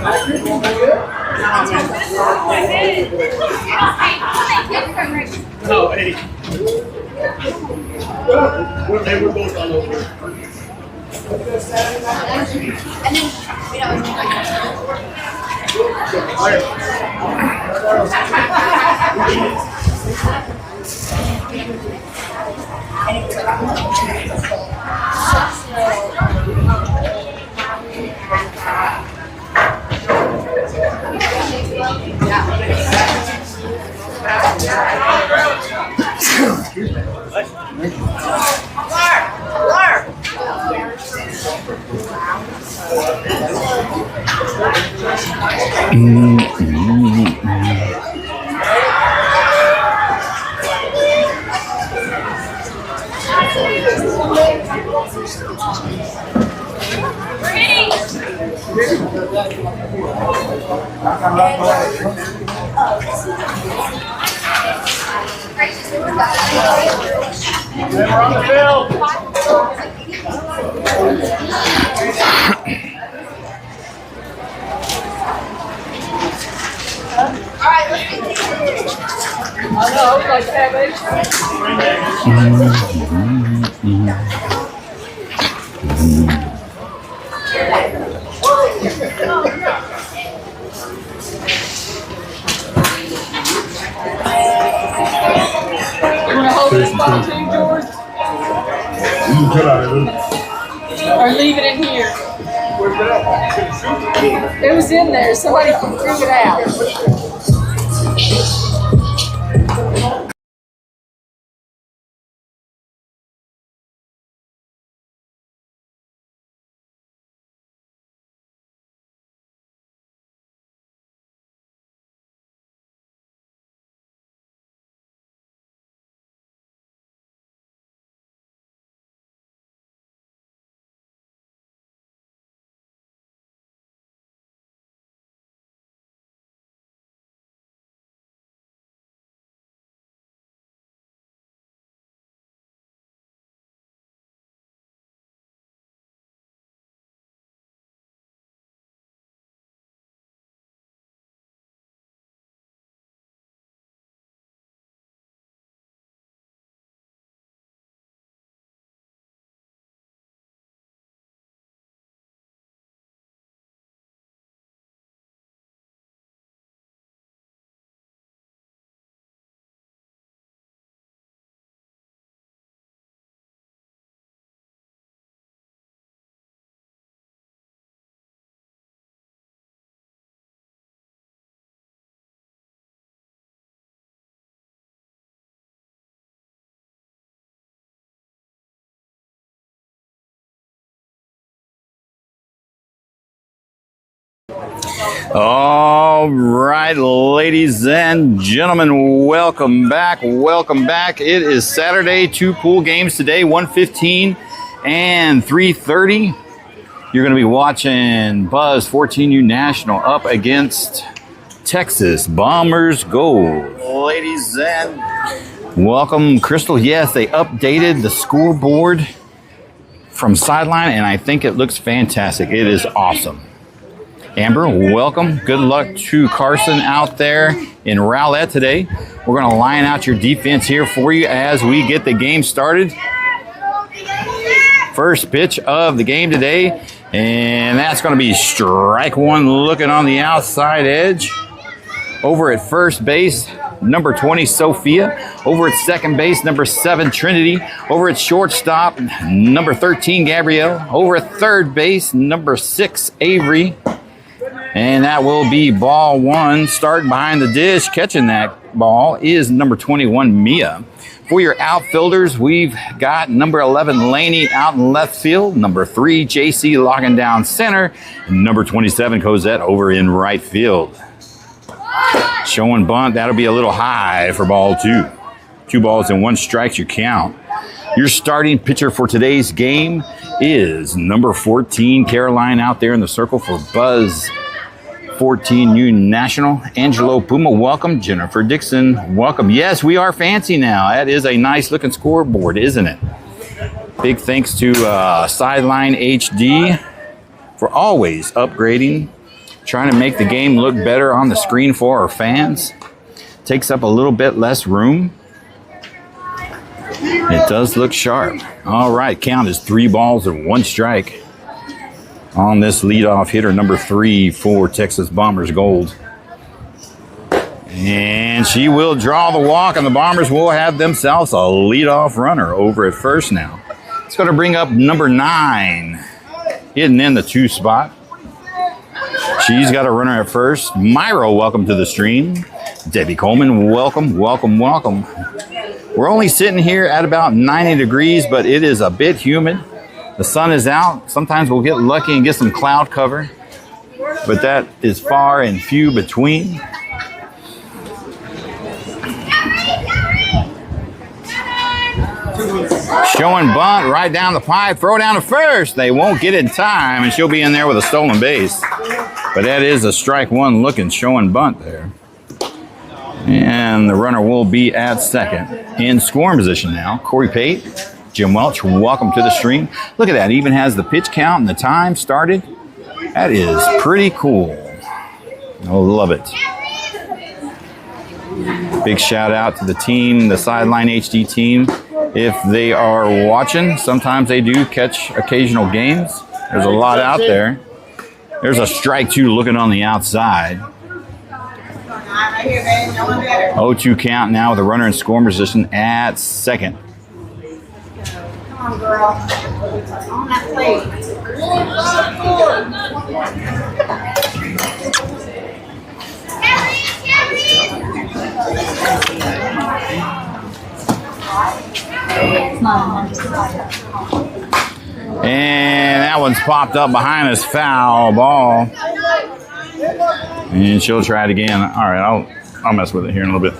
No, 80. We're both all over. We're on the field. Or leave it in here. It was in there. Somebody threw it out. All right, ladies and gentlemen, welcome back. Welcome back. It is Saturday, 2 pool games today, 1:15 and 3:30. You're going to be watching Buzz 14U National up against Texas Bombers Gold. Ladies and welcome, Crystal. Yes, they updated the scoreboard from sideline, and I think it looks fantastic. It is awesome. Amber, welcome. Good luck to Carson out there in Rowlett today. We're going to line out your defense here for you as we get the game started. First pitch of the game today, and that's going to be strike one, looking on the outside edge. Over at first base, number 20, Sophia. Over at second base, number 7, Trinity. Over at shortstop, number 13, Gabrielle. Over at third base, number 6, Avery. And that will be ball one. Starting behind the dish, catching that ball is number 21, Mia. For your outfielders, we've got number 11, Laney out in left field. Number 3, JC locking down center. And number 27, Cosette over in right field. Showing bunt, that'll be a little high for ball 2. 2 balls and 1 strike, you count. Your starting pitcher for today's game is number 14, Caroline out there in the circle for Buzz 14U National. Angelo Puma, welcome. Jennifer Dixon, welcome. Yes, we are fancy now. That is a nice looking scoreboard, isn't it? Big thanks to Sideline HD for always upgrading Trying to make the game look better on the screen for our fans. Takes up a little bit less room. It does look sharp. All right, count is 3 balls and 1 strike on this leadoff hitter, number 3 for Texas Bombers Gold. And she will draw the walk, and the Bombers will have themselves a leadoff runner over at first now. It's going to bring up number 9, hitting in the 2 spot. She's got a runner at first. Myra, welcome to the stream. Debbie Coleman, welcome, welcome, welcome. We're only sitting here at about 90 degrees, but it is a bit humid. The sun is out. Sometimes we'll get lucky and get some cloud cover, but that is far and few between. Showing bunt right down the pipe, throw down to first. They won't get it in time, and she'll be in there with a stolen base. But that is a strike one looking showing bunt there. And the runner will be at second. In scoring position now, Corey Pate, Jim Welch, welcome to the stream. Look at that, even has the pitch count and the time started. That is pretty cool. I love it. Big shout out to the team, the Sideline HD team. If they are watching, sometimes they do catch occasional games. There's a lot out there. There's a strike 2 looking on the outside. 0-2 count now with a runner in scoring position at second. Come on, girl. On that plate. And that one's popped up behind us, foul ball. And she'll try it again. All right, I'll mess with it here in a little bit.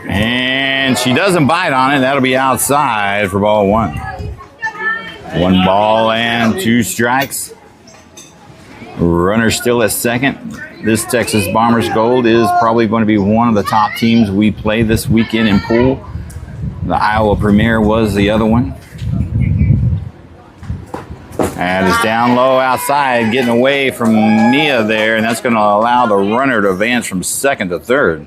And she doesn't bite on it. That'll be outside for ball 1. 1 ball and 2 strikes. Runner still at second. This Texas Bombers Gold is probably going to be one of the top teams we play this weekend in pool. The Iowa Premier was the other one. And it's down low outside, getting away from Mia there, and that's going to allow the runner to advance from second to third.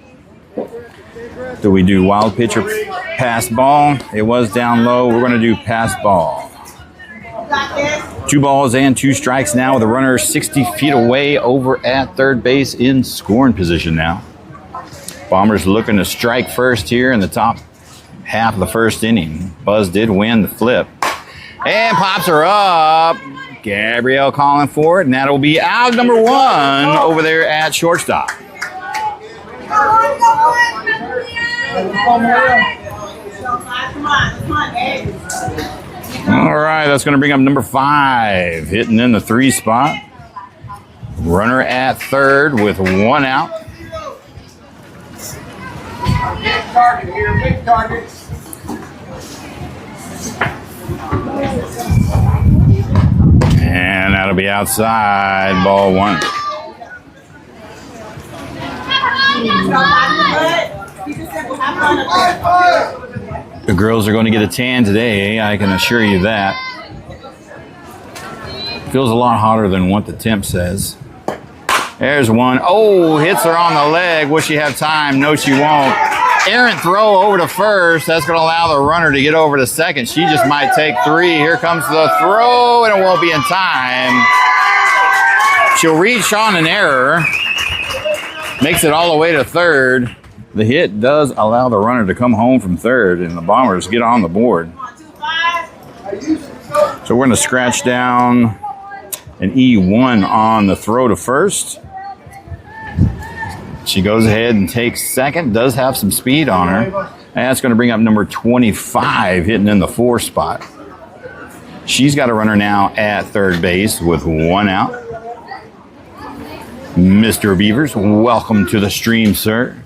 Do we do wild pitch or pass ball? It was down low. We're going to do pass ball. 2 balls and 2 strikes now with the runner 60 feet away over at third base in scoring position now. Bombers looking to strike first here in the top half of the first inning. Buzz did win the flip. And pops her up. Gabrielle calling for it, and that'll be out number 1 over there at shortstop. All right, that's going to bring up number 5, hitting in the 3 spot. Runner at third with 1 out. Big target here, big target. And that'll be outside, ball 1. The girls are going to get a tan today, I can assure you that. Feels a lot hotter than what the temp says. There's one. Oh, hits her on the leg. Will she have time? No, she won't. Errant throw over to first. That's going to allow the runner to get over to second. She just might take 3. Here comes the throw, and it won't be in time. She'll reach on an error. Makes it all the way to third. The hit does allow the runner to come home from third, and the Bombers get on the board. So we're going to scratch down an E1 on the throw to first. She goes ahead and takes second. Does have some speed on her. And that's going to bring up number 25, hitting in the 4 spot. She's got a runner now at third base with 1 out. Mr. Beavers, welcome to the stream, sir.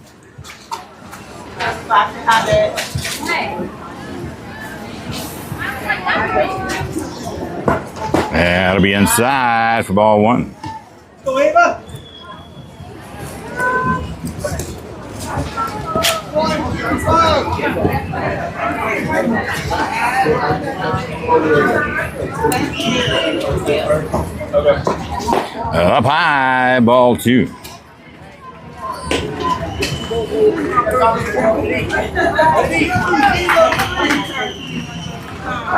That'll be inside for ball 1. Up high, ball 2.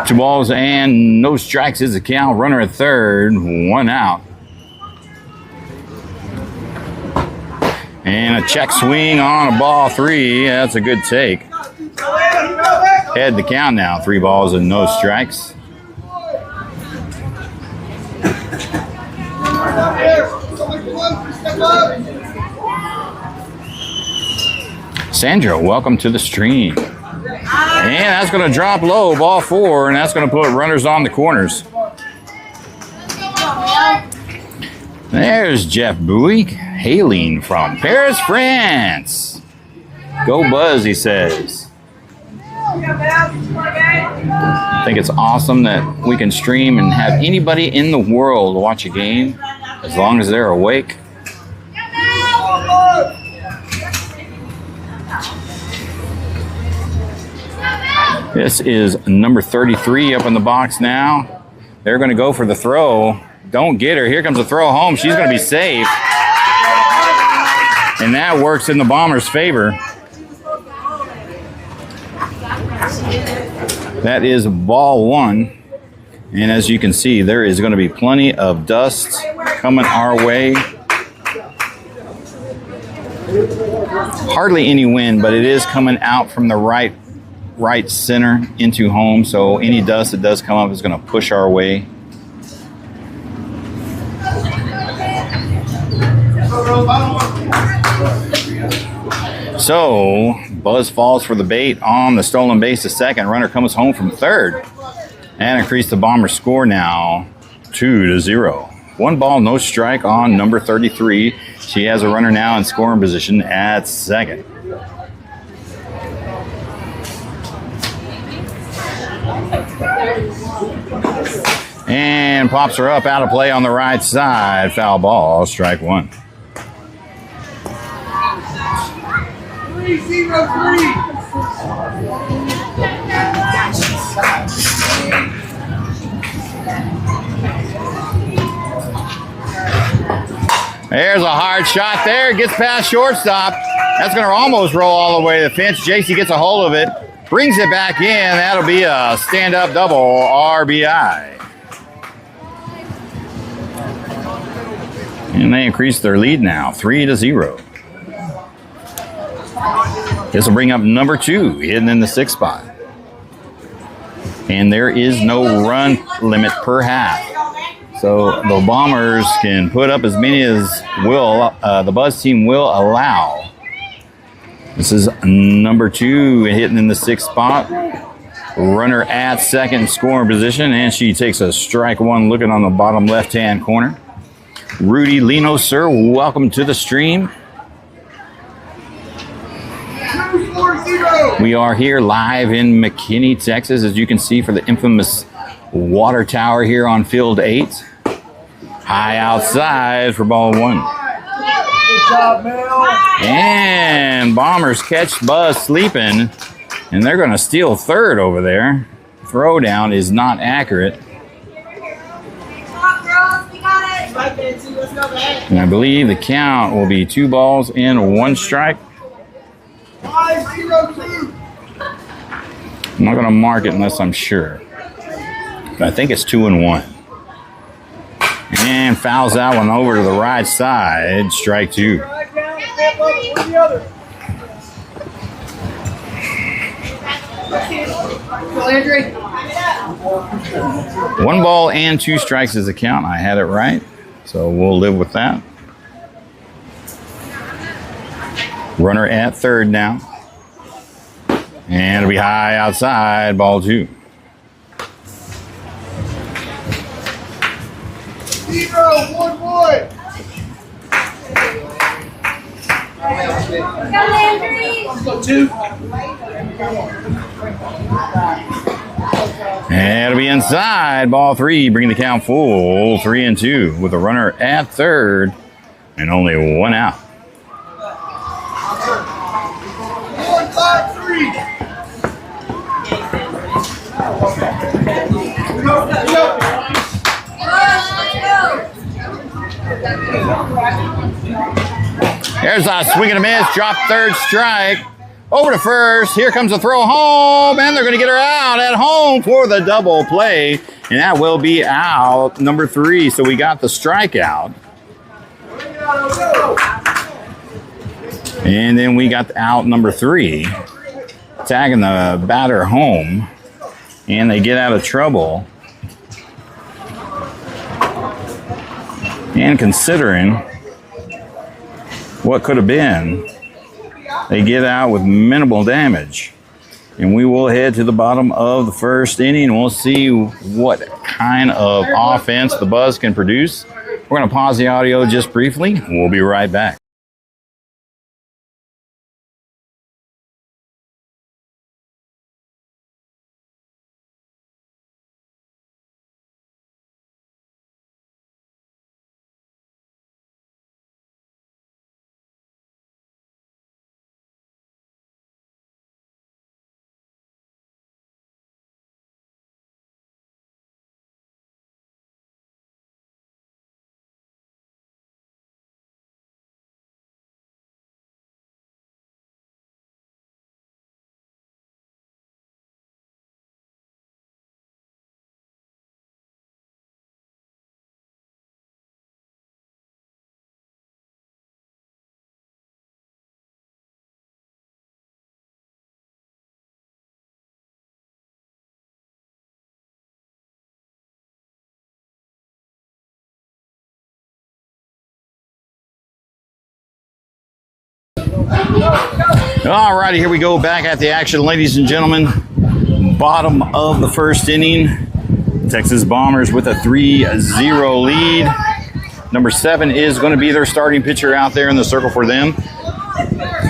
Two balls and no strikes is the count. Runner at third, 1 out. And a check swing on a ball 3. That's a good take. Head the count now. 3 balls and no strikes. Sandra, welcome to the stream. And that's going to drop low, ball 4, and that's going to put runners on the corners. There's Jeff Buick, hailing from Paris, France. Go Buzz, he says. I think it's awesome that we can stream and have anybody in the world watch a game as long as they're awake. This is number 33 up in the box now. They're going to go for the throw. Don't get her. Here comes the throw home. She's going to be safe. And that works in the Bombers' favor. That is ball 1. And as you can see, there is going to be plenty of dust coming our way. Hardly any wind, but it is coming out from the right center into home. So any dust that does come up is going to push our way. So Buzz falls for the bait on the stolen base to second. Runner comes home from third. And increase the Bombers score now 2-0. 1 ball, no strike on number 33. She has a runner now in scoring position at second. And pops her up out of play on the right side. Foul ball, strike 1. 3-0-3. There's a hard shot there. Gets past shortstop. That's going to almost roll all the way to the fence. JC gets a hold of it. Brings it back in. That'll be a stand-up double RBI. And they increase their lead now, 3-0. This will bring up number 2, hidden in the 6th spot. And there is no run limit per half. So the Bombers can put up as many as the Buzz team will allow. This is number 2, hitting in the 6th spot. Runner at second scoring position, and she takes a strike 1 looking on the bottom left-hand corner. Rudy Lino, sir, welcome to the stream. 2-4-0. We are here live in McKinney, Texas, as you can see, for the infamous water tower here on field 8. High outside for ball 1. Good job, Mel. And Bombers catch Buzz sleeping, and they're going to steal third over there. Throw down is not accurate. And I believe the count will be 2 balls and 1 strike. 5-0-2. I'm not going to mark it unless I'm sure. But I think it's 2-1. And fouls that one over to the right side. Strike 2. Right down, step up, one the other. Landry. 1 ball and 2 strikes is the count. I had it right. So we'll live with that. Runner at third now. And it'll be high outside, ball 2. 0-1-1. And it'll be inside, ball 3, bringing the count full, 3-2, with a runner at third and only 1 out. There's a swing and a miss. Drop third strike. Over to first. Here comes the throw home. And they're going to get her out at home for the double play. And that will be out number 3. So we got the strikeout. And then we got out number 3. Tagging the batter home. And they get out of trouble. And considering what could have been, they get out with minimal damage. And we will head to the bottom of the first inning. We'll see what kind of offense the Buzz can produce. We're going to pause the audio just briefly. We'll be right back. All righty, here we go. Back at the action, ladies and gentlemen. Bottom of the first inning. Texas Bombers with a 3-0 lead. Number 7 is going to be their starting pitcher out there in the circle for them.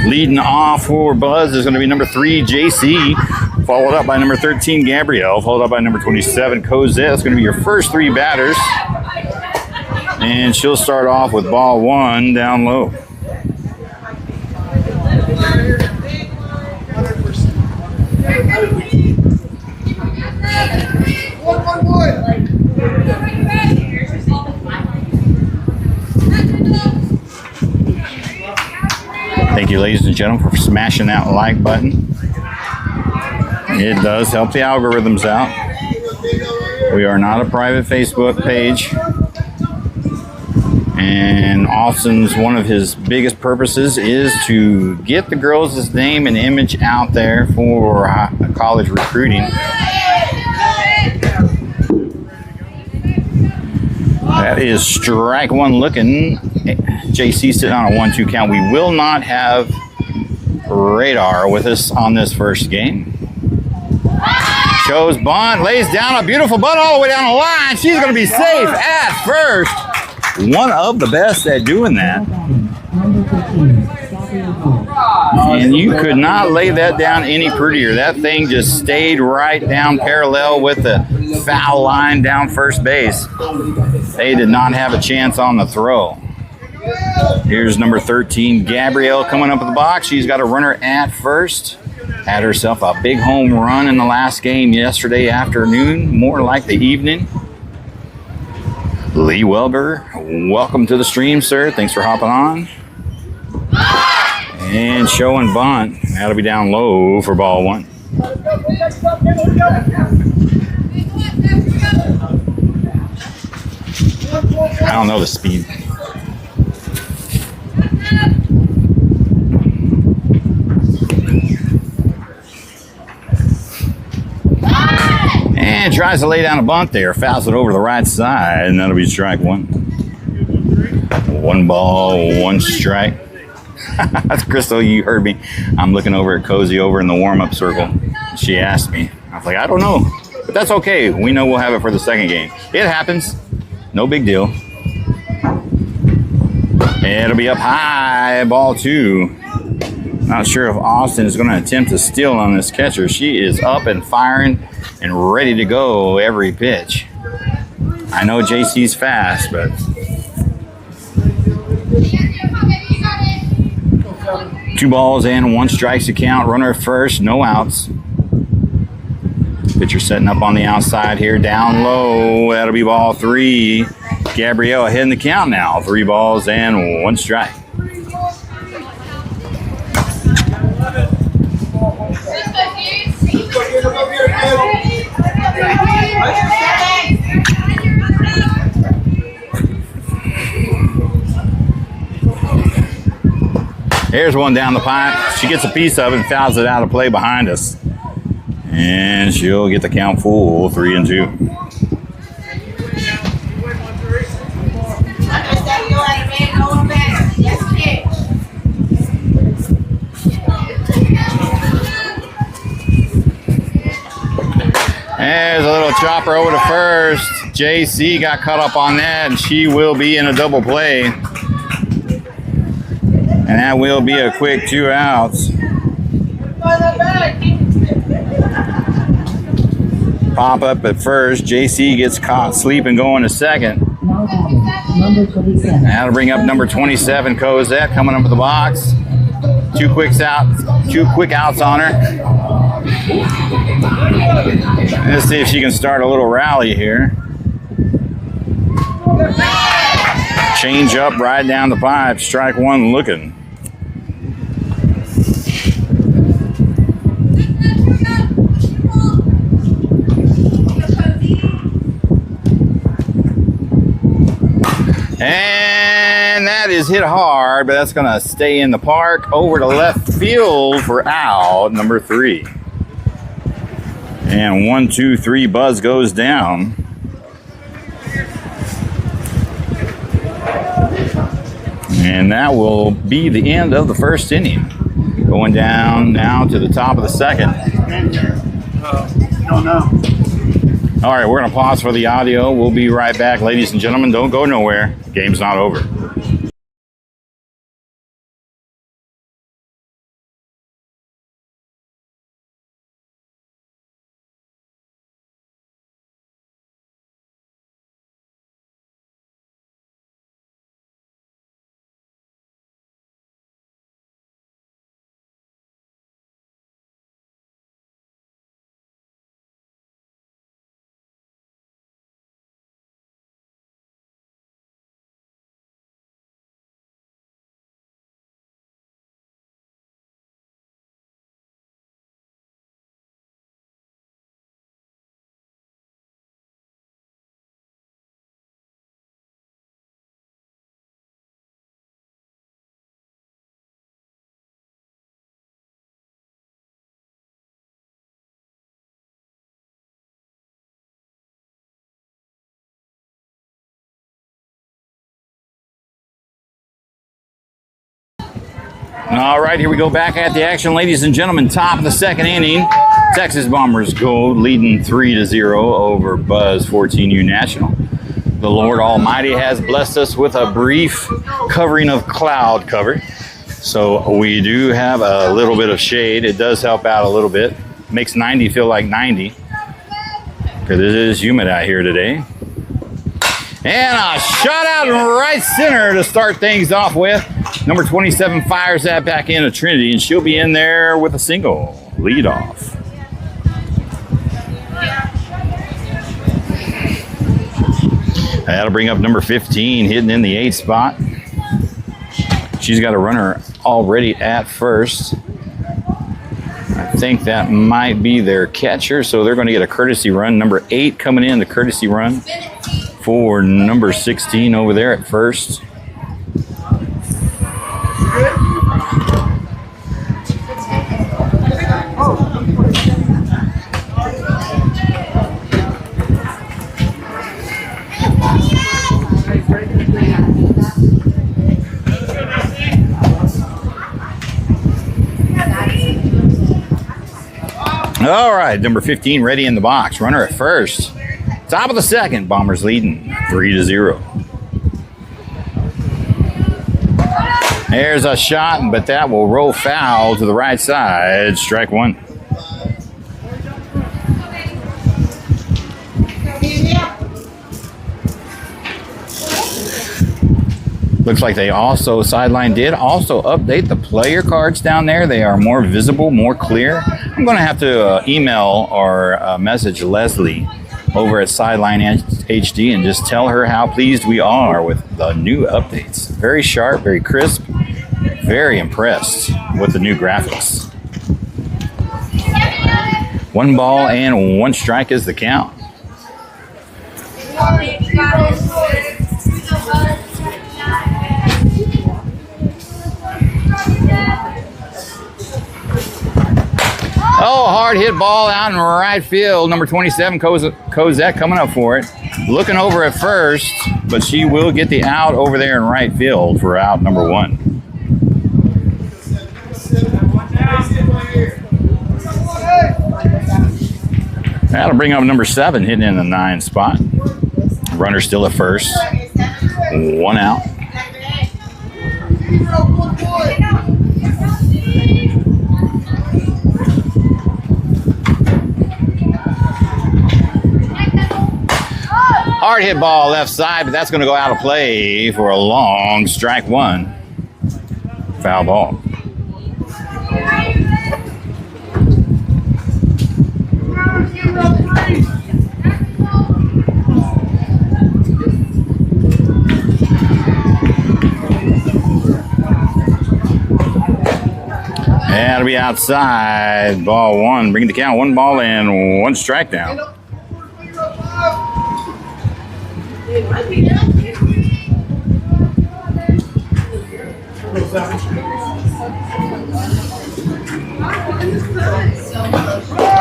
Leading off for Buzz is going to be number 3, JC. Followed up by number 13, Gabrielle. Followed up by number 27, Cosette. It's going to be your first 3 batters. And she'll start off with ball 1 down low. Thank you, ladies and gentlemen, for smashing that like button. It does help the algorithms out. We are not a private Facebook page. And Austin's one of his biggest purposes is to get the girls' name and image out there for college recruiting. That is strike 1 looking. JC sitting on a 1-2 count. We will not have Radar with us on this first game. Shows bunt, lays down a beautiful bunt all the way down the line. She's going to be safe at first. One of the best at doing that. And you could not lay that down any prettier. That thing just stayed right down parallel with the foul line down first base. They did not have a chance on the throw. Here's number 13, Gabrielle, coming up in the box. She's got a runner at first. Had herself a big home run in the last game yesterday afternoon, more like the evening. Lee Welber, welcome to the stream, sir. Thanks for hopping on. And showing bunt. That'll be down low for ball 1. I don't know the speed. And tries to lay down a bunt there. Fouls it over the right side, and that'll be strike 1. 1 ball, 1 strike. That's Crystal, you heard me. I'm looking over at Cozy over in the warm-up circle. She asked me. I was like, I don't know. But that's okay. We know we'll have it for the second game. It happens. No big deal. It'll be up high, ball 2. Not sure if Austin is going to attempt to steal on this catcher. She is up and firing and ready to go every pitch. I know JC's fast, but 2 balls and 1 strikes to count. Runner at first, no outs. Pitcher setting up on the outside here, down low. That'll be ball 3. Gabrielle ahead in the count now. 3 balls and 1 strike. Here's one down the pipe. She gets a piece of it and fouls it out of play behind us. And she'll get the count full, 3-2. There's a little chopper over to first. JC got caught up on that, and she will be in a double play. And that will be a quick 2 outs. Pop up at first. JC gets caught sleeping going to second. That'll bring up number 27, Cosette, coming up with the box. 2 quick outs on her. Let's see if she can start a little rally here. Change up right down the pipe. Strike one looking. And that is hit hard, but that's going to stay in the park. Over to left field for out, number 3. And 1, 2, 3, Buzz goes down. And that will be the end of the first inning. Going down now to the top of the second. Don't know. All right, we're going to pause for the audio. We'll be right back, ladies and gentlemen. Don't go nowhere. The game's not over. All right, here we go back at the action, ladies and gentlemen. Top of the second inning. Texas Bombers go leading 3-0 over Buzz 14U National. The Lord Almighty has blessed us with a brief covering of cloud cover. So we do have a little bit of shade. It does help out a little bit. Makes 90 feel like 90. Because it is humid out here today. And a shot out in right center to start things off with. Number 27 fires that back into Trinity, and she'll be in there with a single lead off. That'll bring up number 15, hitting in the 8th spot. She's got a runner already at first. I think that might be their catcher, so they're going to get a courtesy run. Number 8 coming in, the courtesy run for number 16 over there at first. All right, number 15 ready in the box. Runner at first. Top of the second, Bombers leading 3-0. There's a shot, but that will roll foul to the right side. Strike one. Looks like they also, Sideline did also update the player cards down there. They are more visible, more clear. I'm going to have to email or message Leslie over at Sideline HD and just tell her how pleased we are with the new updates. Very sharp, very crisp, very impressed with the new graphics. 1 ball and 1 strike is the count. Oh, hard hit ball out in right field. Number 27, Cosette coming up for it. Looking over at first, but she will get the out over there in right field for out number 1. That'll bring up number 7, hitting in the 9 spot. Runner still at first. 1 out. Hard hit ball left side, but that's going to go out of play for a long strike 1. Foul ball. That'll be outside. Ball 1. Bring the count. 1 ball and 1 strike down.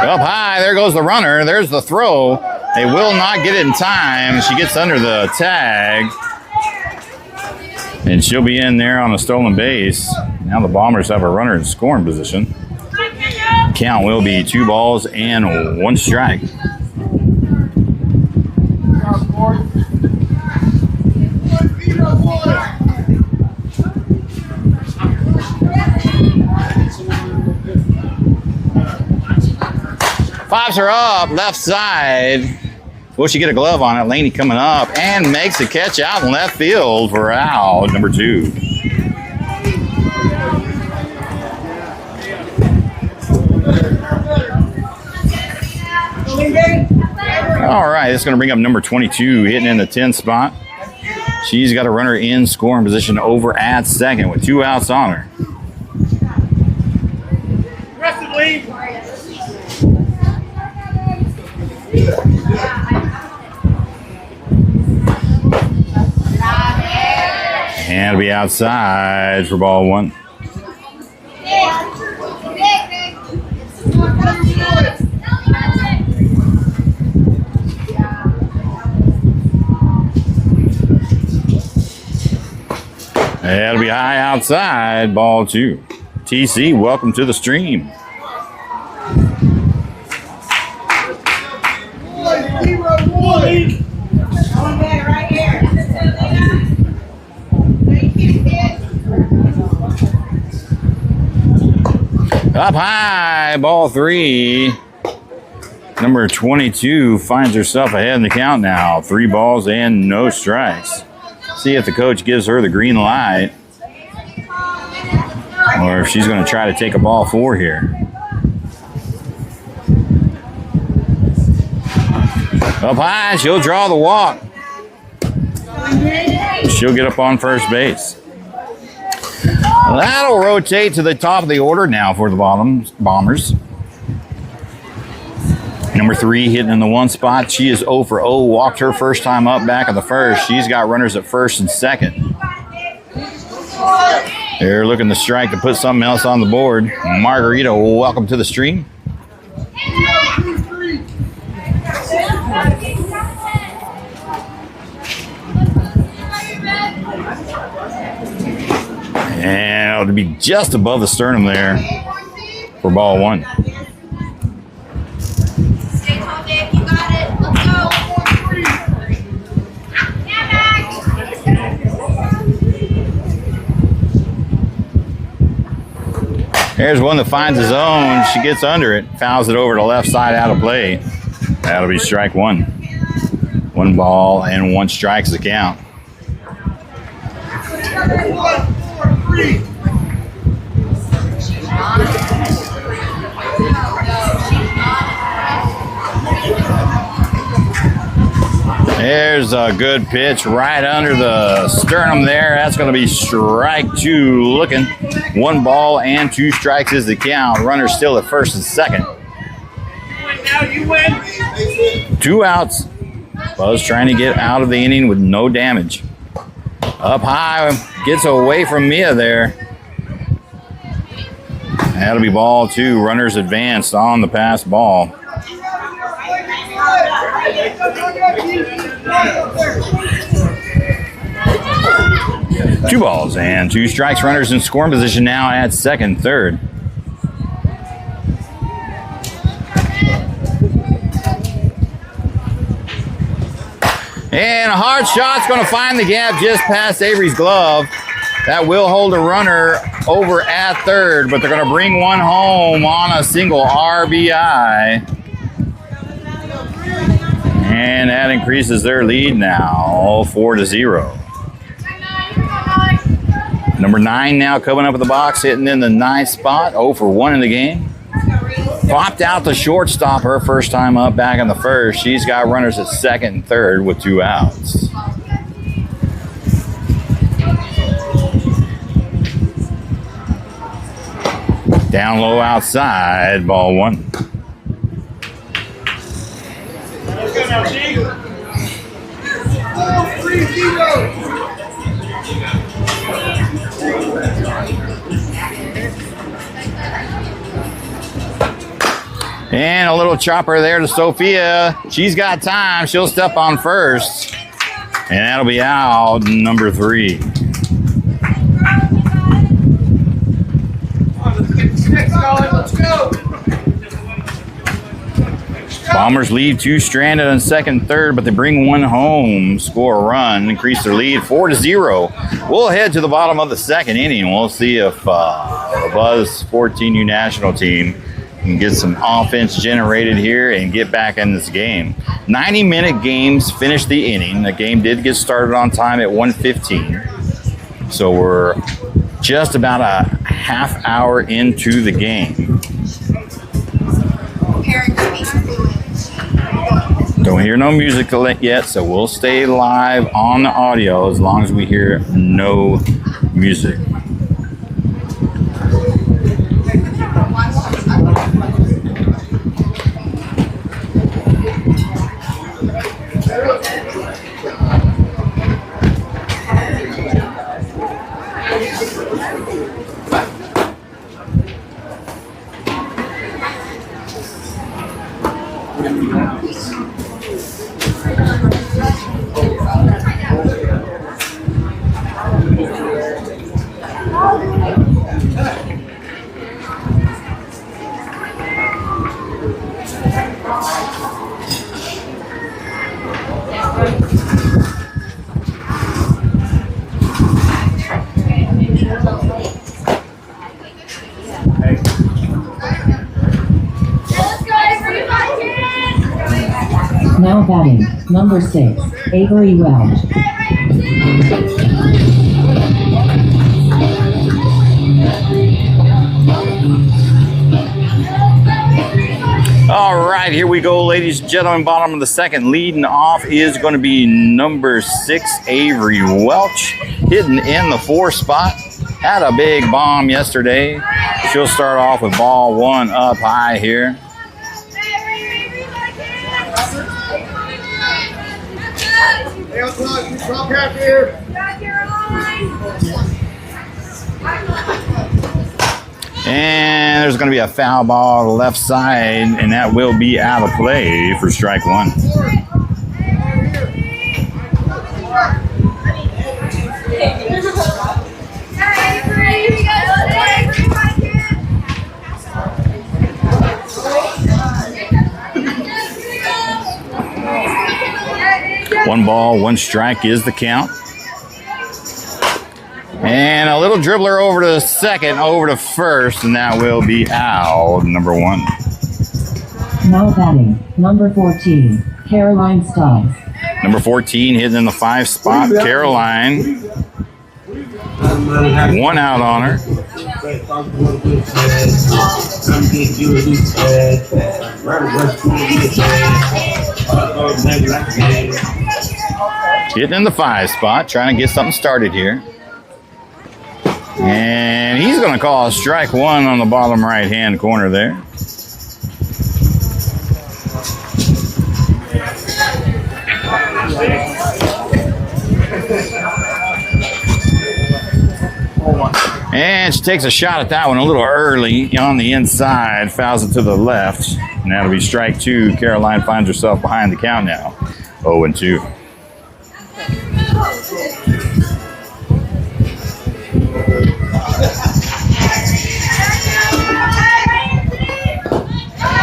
Up high, there goes the runner. There's the throw. They will not get it in time. She gets under the tag. And she'll be in there on a stolen base. Now the Bombers have a runner in scoring position. Count will be 2 balls and 1 strike. Fives her up, left side. Will she get a glove on it? Laney coming up and makes a catch out in left field for out number 2. All right, it's going to bring up number 22, hitting in the 10 spot. She's got a runner in scoring position over at second with 2 outs on her. And it'll be outside for ball 1. That'll be high outside, ball 2. TC, welcome to the stream. Up high, ball 3. Number 22 finds herself ahead in the count now. 3 balls and no strikes. See if the coach gives her the green light, or if she's going to try to take a ball 4 here. Up high, she'll draw the walk. She'll get up on first base. That'll rotate to the top of the order now for the Bombers. Number 3 hitting in the 1 spot. She is 0 for 0. Walked her first time up back in the first. She's got runners at first and second. They're looking to strike to put something else on the board. Margarita, welcome to the stream. And it'll be just above the sternum there for ball 1. Stay tall, Dave. You got it. Let's go. There's one that finds his own. She gets under it, fouls it over to left side out of play. That'll be strike 1. 1 ball and 1 strike's the count. There's a good pitch right under the sternum there. That's going to be strike 2 looking. 1 ball and 2 strikes is the count. Runner still at first and second. You win. 2 outs. Buzz trying to get out of the inning with no damage. Up high, gets away from Mia there. That'll be ball 2. Runners advanced on the pass ball. Two balls and 2 strikes. Runners in scoring position now at second, third. And a hard shot's going to find the gap just past Avery's glove. That will hold a runner over at third, but they're going to bring one home on a single RBI. And that increases their lead now, 4-0. Number 9 now coming up at the box, hitting in the 9th spot, 0 for 1 in the game. Popped out the shortstop her first time up back in the first. She's got runners at second and third with 2 outs. Down low outside, ball 1. Let's go now, Chief. 4-3-0. And a little chopper there to Sophia. She's got time. She'll step on first. And that'll be out, number 3. Let's go. Bombers lead 2 stranded on second, third, but they bring one home, score a run, increase their lead 4-0. We'll head to the bottom of the second inning. We'll see if the Buzz 14U national team can get some offense generated here and get back in this game. 90-minute games finish the inning. The game did get started on time at 1:15. So we're just about a half hour into the game. Don't hear no music yet, so we'll stay live on the audio as long as we hear no music. Now batting, number 6, Avery Welch. All right, here we go, ladies and gentlemen. Bottom of the second, leading off is going to be number 6, Avery Welch, hitting in the 4 spot. Had a big bomb yesterday. She'll start off with ball 1 up high here. And there's going to be a foul ball to the left side, and that will be out of play for strike 1. One ball, 1 strike is the count. And a little dribbler over to second, over to first, and that will be out, number 1. Now batting, number 14, Caroline Stubbs. Number 14 hitting in the 5 spot, Caroline. 1 out on her. Hitting in the 5 spot, trying to get something started here. And he's going to call a strike 1 on the bottom right-hand corner there. And she takes a shot at that one a little early on the inside, fouls it to the left. And that'll be strike two. Caroline finds herself behind the count now. 0-2.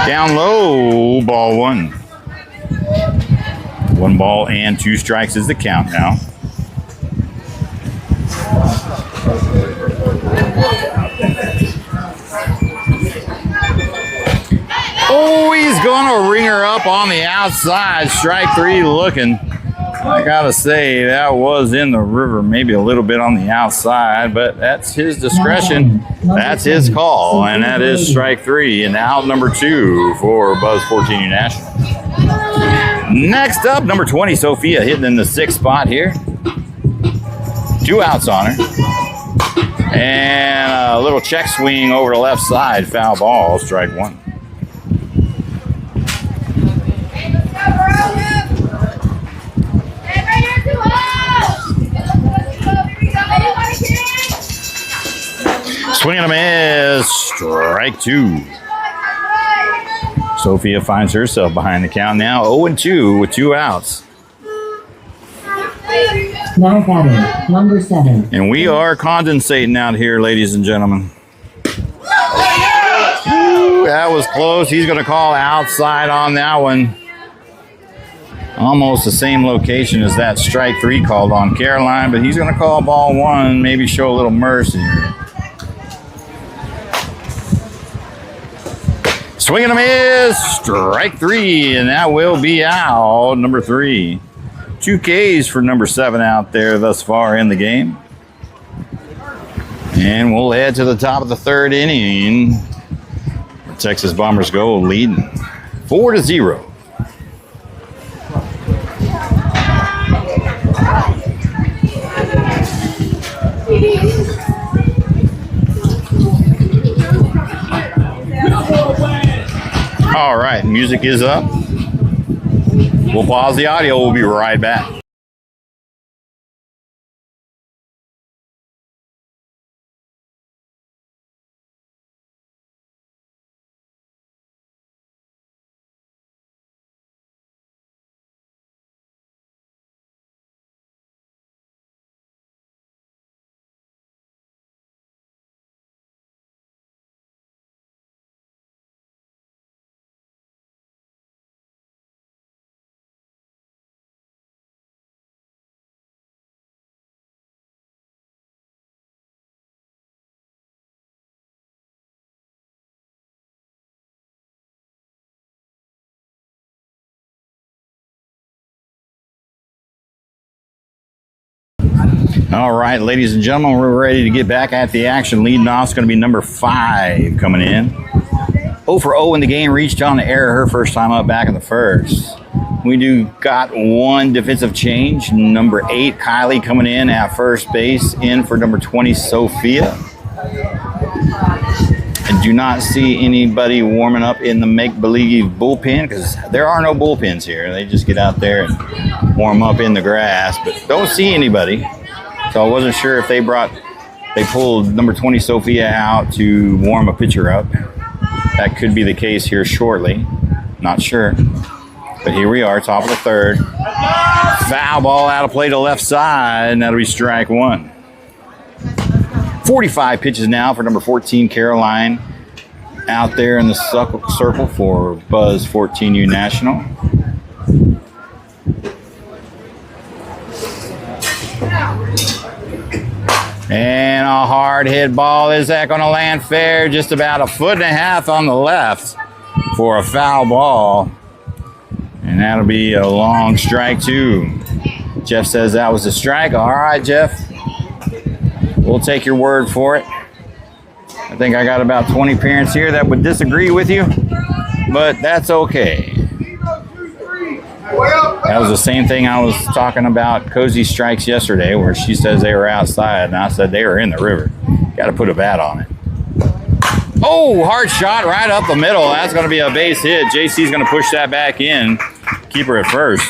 Down low, ball one. 1 ball and 2 strikes is the count now. Oh, he's gonna ring her up on the outside. Strike 3 looking. I gotta say, that was in the river, maybe a little bit on the outside, but that's his discretion. That's his call, and that is strike 3, and out number 2 for Buzz 14U National. Next up, number 20, Sophia, hitting in the 6th spot here. 2 outs on her. And a little check swing over the left side, foul ball, strike 1. Swing and a miss, strike 2. Sophia finds herself behind the count now, 0-2 with 2 outs. Now batting, number 7. And we are condensating out here, ladies and gentlemen. Ooh, that was close. He's going to call outside on that one. Almost the same location as that strike 3 called on Caroline, but he's going to call ball 1, maybe show a little mercy. Swing and a miss, strike 3, and that will be out, number 3. 2 Ks for number 7 out there thus far in the game. And we'll head to the top of the 3rd inning. The Texas Bombers go leading 4-0. All right, music is up. We'll pause the audio. We'll be right back. All right, ladies and gentlemen, we're ready to get back at the action. Leading off is going to be number 5 coming in. 0 for 0 in the game, reached on the error her first time up back in the first. We do got 1 defensive change. Number 8, Kylie, coming in at first base, in for number 20, Sophia. And do not see anybody warming up in the make-believe bullpen, because there are no bullpens here. They just get out there and warm up in the grass, but don't see anybody. So I wasn't sure if they pulled number 20 Sophia out to warm a pitcher up. That could be the case here shortly. Not sure. But here we are, top of the 3rd. Foul ball out of play to left side, and that'll be strike 1. 45 pitches now for number 14, Caroline, out there in the circle for Buzz 14U National. And a hard hit ball. Is that going to land fair? Just about 1.5 feet on the left for a foul ball. And that'll be a long strike 2. Jeff says that was a strike. All right, Jeff. We'll take your word for it. I think I got about 20 parents here that would disagree with you, but that's okay. That was the same thing I was talking about Cozy strikes yesterday, where she says they were outside, and I said they were in the river. Got to put a bat on it. Oh, hard shot right up the middle. That's going to be a base hit. JC's going to push that back in. Keep her at first.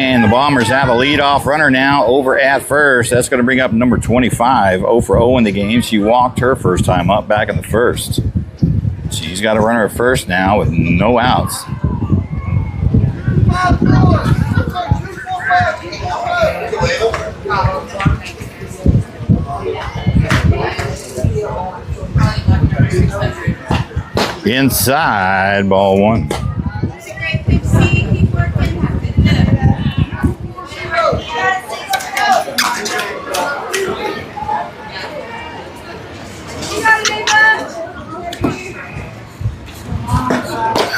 And the Bombers have a leadoff runner now over at first. That's going to bring up number 25, 0 for 0 in the game. She walked her first time up back in the first. She's got a runner at first now with no outs. Inside, ball one. It's a great big seat. Keep working.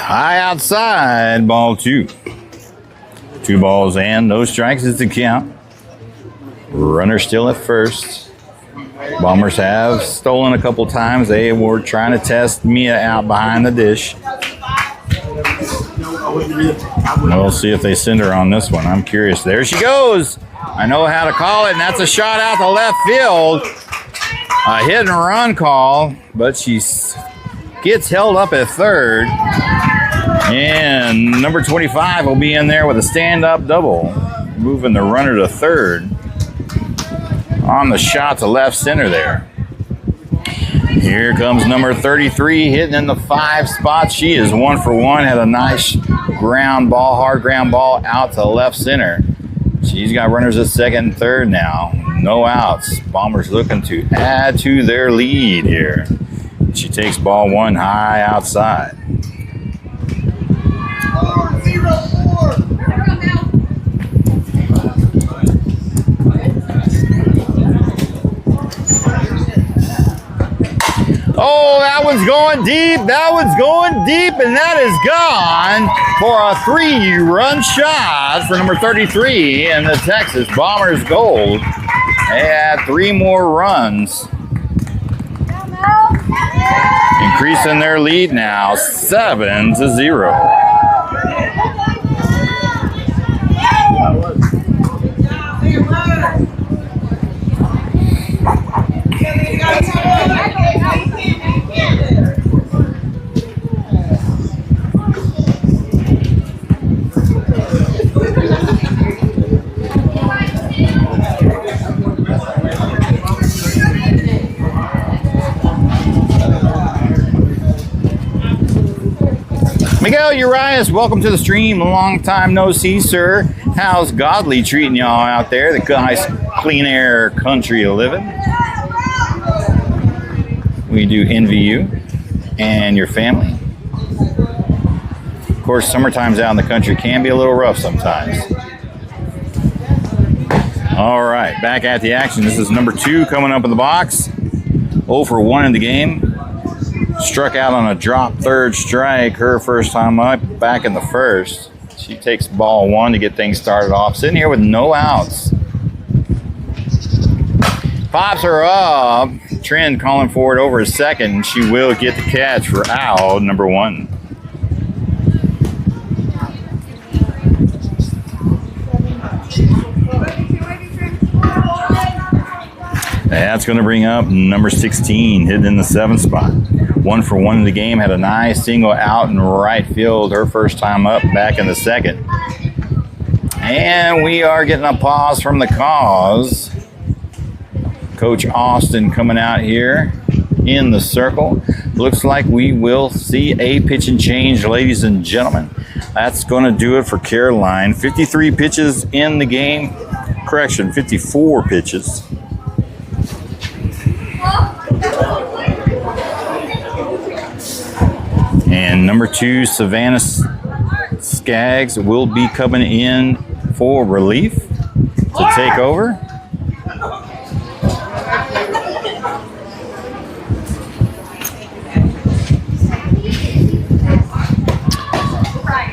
High outside, ball two. 2 balls and no strikes is the count. Runner still at first. Bombers have stolen a couple times. They were trying to test Mia out behind the dish. We'll see if they send her on this one. I'm curious. There she goes. I know how to call it, and that's a shot out to left field. A hit and run call, but she gets held up at third. And number 25 will be in there with a stand-up double, moving the runner to third on the shot to left center there. Here comes number 33 hitting in the 5 spot. She is 1 for 1, had a nice ground ball, hard ground ball out to left center. She's got runners at second and third now. No outs. Bombers looking to add to their lead here. She takes ball 1 high outside. 4-0-4. Oh, that one's going deep. That one's going deep, and that is gone for a 3-run shot for number 33 in the Texas Bombers Gold. They had 3 more runs, increasing their lead now 7-0. Miguel Urias, welcome to the stream. Long time no see, sir. How's Godly treating y'all out there? The nice clean air country of living. We do envy you and your family. Of course, summertime's out in the country can be a little rough sometimes. All right, back at the action. This is number 2 coming up in the box. 0 for 1 in the game. Struck out on a drop third strike her first time up back in the first. She takes ball 1 to get things started off. Sitting here with no outs. Pops her up. Trend calling for it over a second. She will get the catch for out number 1. That's going to bring up number 16, hitting in the 7th spot. 1 for 1 in the game, had a nice single out in right field her first time up back in the second. And we are getting a pause from the cause. Coach Austin coming out here in the circle. Looks like we will see a pitch and change, ladies and gentlemen. That's going to do it for Caroline. 53 pitches in the game. Correction, 54 pitches. And number 2, Savannah Skaggs will be coming in for relief to take over.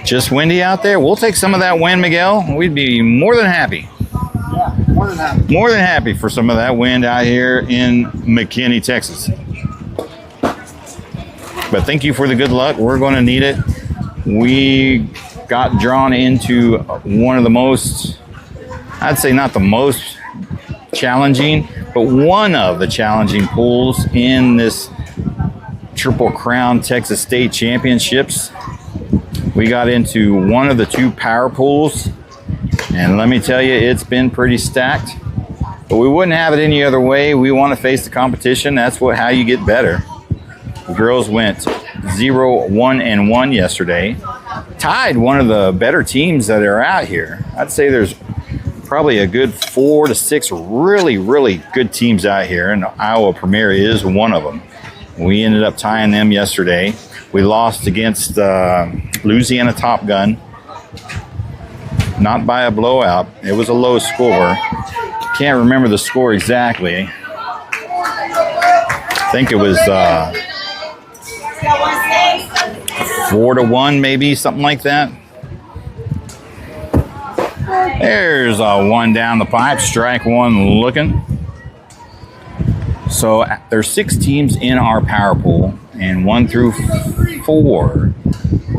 Just windy out there. We'll take some of that wind, Miguel. We'd be more than happy. Yeah, more than happy. More than happy for some of that wind out here in McKinney, Texas. But thank you for the good luck. We're going to need it. We got drawn into one of the most, I'd say not the most challenging, but one of the challenging pools in this Triple Crown Texas State Championships. We got into one of the 2 power pools And let me tell you, it's been pretty stacked. But we wouldn't have it any other way. We want to face the competition. That's how you get better. The girls went 0-1-1 yesterday. Tied one of the better teams that are out here. I'd say there's probably a good 4 to 6 really, really good teams out here, and Iowa Premier is one of them. We ended up tying them yesterday. We lost against Louisiana Top Gun. Not by a blowout. It was a low score. Can't remember the score exactly. I think it was 4-1, maybe, something like that. There's a one down the pipe, strike one looking. So there's 6 teams in our power pool, and 1 through 4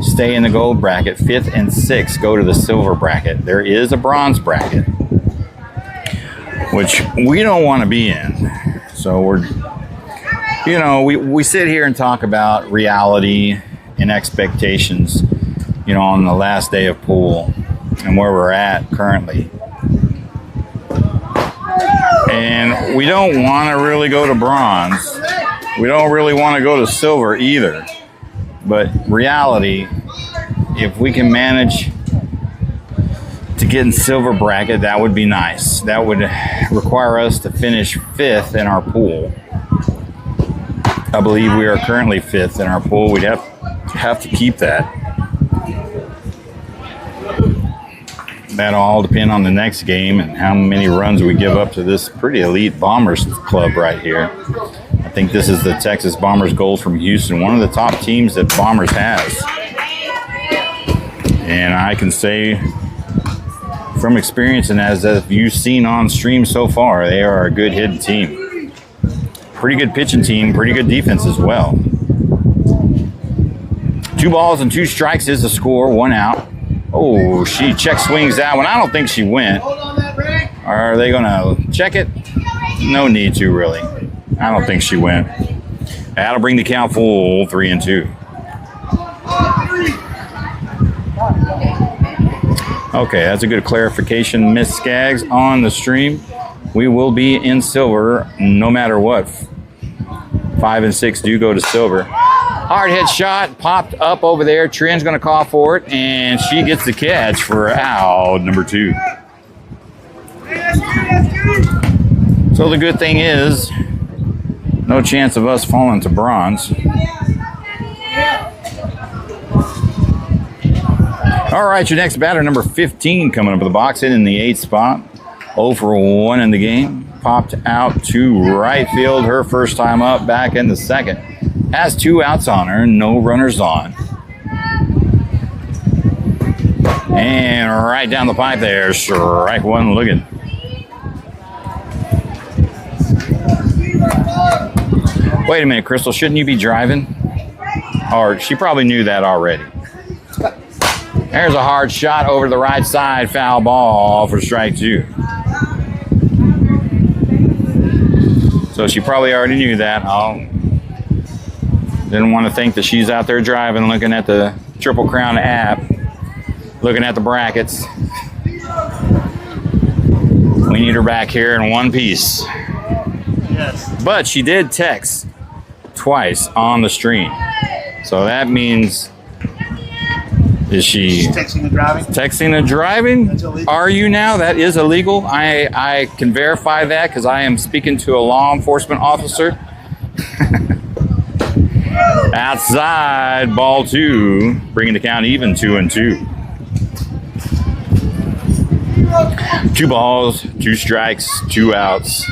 stay in the gold bracket. 5th and 6th go to the silver bracket. There is a bronze bracket, which we don't want to be in. So we sit here and talk about reality and expectations, on the last day of pool and where we're at currently. And we don't want to really go to bronze. We don't really want to go to silver either. But reality, if we can manage to get in silver bracket, that would be nice. That would require us to finish 5th in our pool. I believe we are currently 5th in our pool. We'd have to keep that. That'll all depend on the next game and how many runs we give up to this pretty elite Bombers club right here. I think this is the Texas Bombers Gold from Houston, one of the top teams that Bombers has. And I can say from experience, and as you've seen on stream so far, they are a good hitting team. Pretty good pitching team, pretty good defense as well. 2 balls and 2 strikes is the score, 1 out. Oh, she check swings that one. I don't think she went. Are they going to check it? No need to, really. I don't think she went. That'll bring the count full 3-2. Okay, that's a good clarification, Miss Skaggs, on the stream. We will be in silver no matter what. 5 and 6 do go to silver. Hard hit shot, popped up over there. Trin's going to call for it, and she gets the catch for out number 2. So the good thing is, no chance of us falling to bronze. All right, your next batter, number 15, coming up in the box, in the 8th spot. 0 for 1 in the game. Popped out to right field. Her first time up, back in the 2nd. Has 2 outs on her, no runners on. And right down the pipe there, strike one looking. Wait a minute, Crystal, shouldn't you be driving? Or she probably knew that already. There's a hard shot over to the right side, foul ball for strike 2. So she probably already knew that. Didn't want to think that she's out there driving, looking at the Triple Crown app, looking at the brackets. We need her back here in one piece. Yes. But she did text twice on the stream. So that means, is she Texting and driving? Texting and driving? That's illegal. Are you now? That is illegal. I can verify that because I am speaking to a law enforcement officer. Outside, ball 2, bringing the count even 2-2. 2 balls, 2 strikes, 2 outs.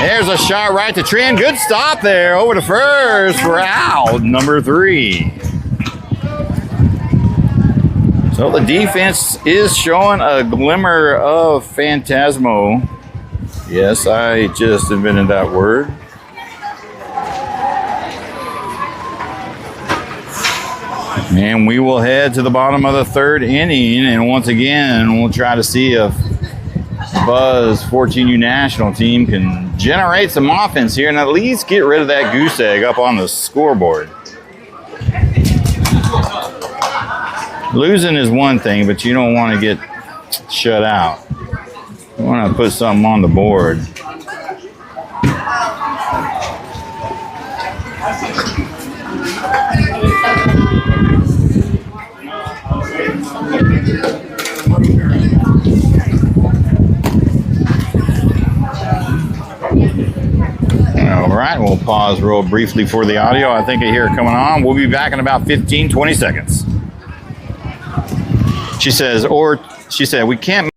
There's a shot right to Trin. Good stop there over to first for out number 3. So the defense is showing a glimmer of phantasmo. Yes, I just invented that word. And we will head to the bottom of the 3rd inning, and once again, we'll try to see if Buzz 14U national team can generate some offense here and at least get rid of that goose egg up on the scoreboard. Losing is one thing, but you don't want to get shut out. You want to put something on the board. All right, we'll pause real briefly for the audio. I think I hear it coming on. We'll be back in about 15, 20 seconds. She said, we can't.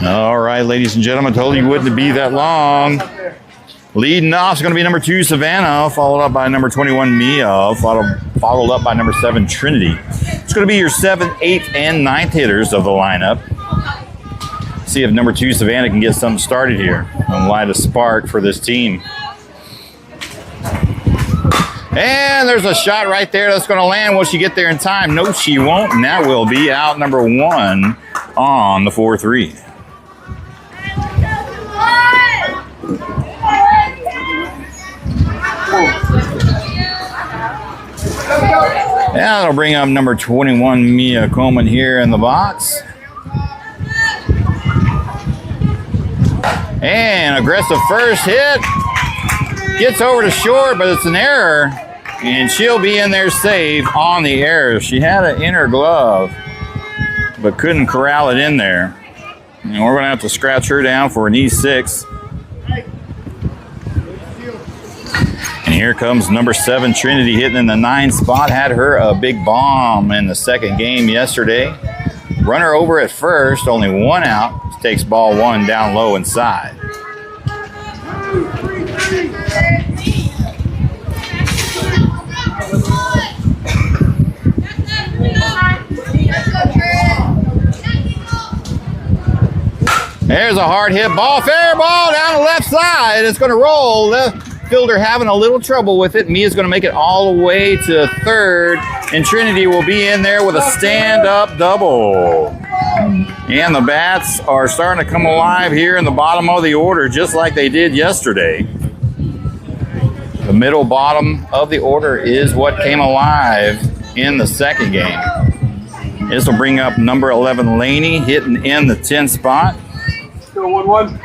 All right, ladies and gentlemen, I told you it wouldn't be that long. Leading off is going to be number 2, Savannah, followed up by number 21, Mia, followed up by number 7, Trinity. It's going to be your 7th, 8th, and 9th hitters of the lineup. See if number 2, Savannah, can get something started here and light a spark for this team. And there's a shot right there that's going to land. Will she get there in time? No, she won't. And that will be out number 1 on the 4-3. Yeah, that'll bring up number 21, Mia Coleman here in the box. And aggressive first hit. Gets over to short, but it's an error. And she'll be in there safe on the error. She had it in her glove, but couldn't corral it in there. And we're going to have to scratch her down for an E6. And here comes number 7, Trinity, hitting in the 9 spot. Had her a big bomb in the second game yesterday. Runner over at first, only 1 out. Takes ball 1 down low inside. There's a hard hit ball. Fair ball down the left side. It's going to roll. The fielder having a little trouble with it. Mia's going to make it all the way to third. And Trinity will be in there with a stand-up double. And the bats are starting to come alive here in the bottom of the order, just like they did yesterday. The middle bottom of the order is what came alive in the second game. This will bring up number 11, Laney, hitting in the 10 spot. Still 1-1.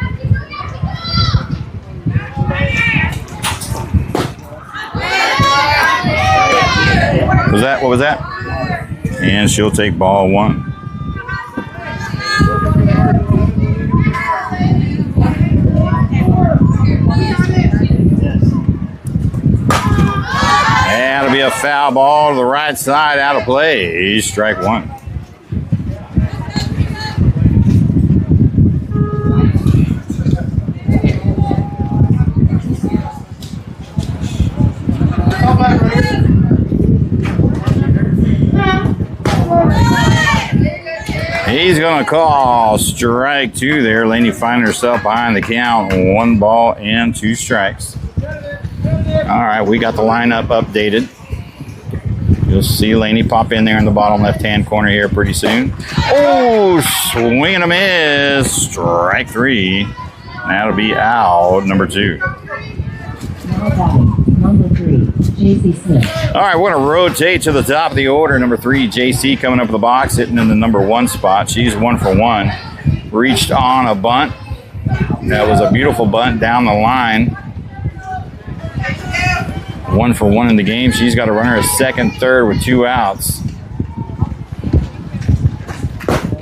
What was that? And she'll take ball 1. That'll be a foul ball to the right side, out of play. Strike 1. He's going to call strike 2 there. Laney finding herself behind the count. 1 ball and 2 strikes. All right, we got the lineup updated. You'll see Laney pop in there in the bottom left-hand corner here pretty soon. Oh, swing and a miss. Strike 3. That'll be out, number 2. Now batting, number 3, JC Smith. All right, we're going to rotate to the top of the order. Number 3, JC coming up the box, hitting in the number 1 spot. She's 1 for 1. Reached on a bunt. That was a beautiful bunt down the line. 1 for 1 in the game. She's got a runner at second, third with 2 outs.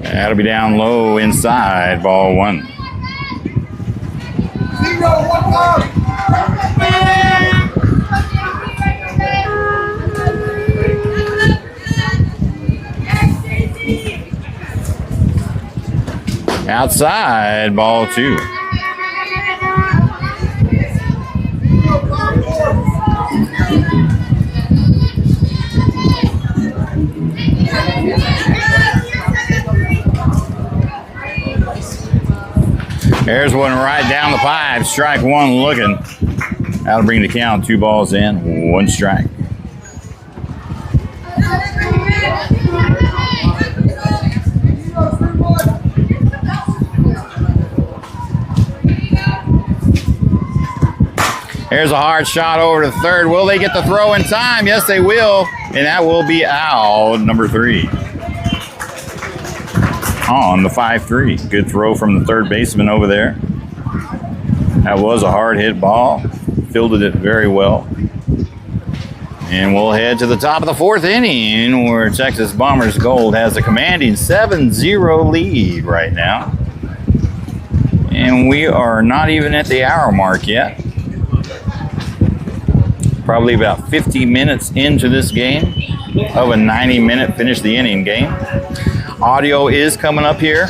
That'll be down low inside, ball 1. 0-1. Outside, ball 2. There's one right down the pipe. Strike one looking. That'll bring the count. 2 balls in, 1 strike. Here's a hard shot over to third. Will they get the throw in time? Yes, they will. And that will be out, number 3. On the 5-3. Good throw from the third baseman over there. That was a hard hit ball. Fielded it very well. And we'll head to the top of the 4th inning where Texas Bombers Gold has a commanding 7-0 lead right now. And we are not even at the hour mark yet. Probably about 50 minutes into this game of a 90-minute finish the inning game. Audio is coming up here,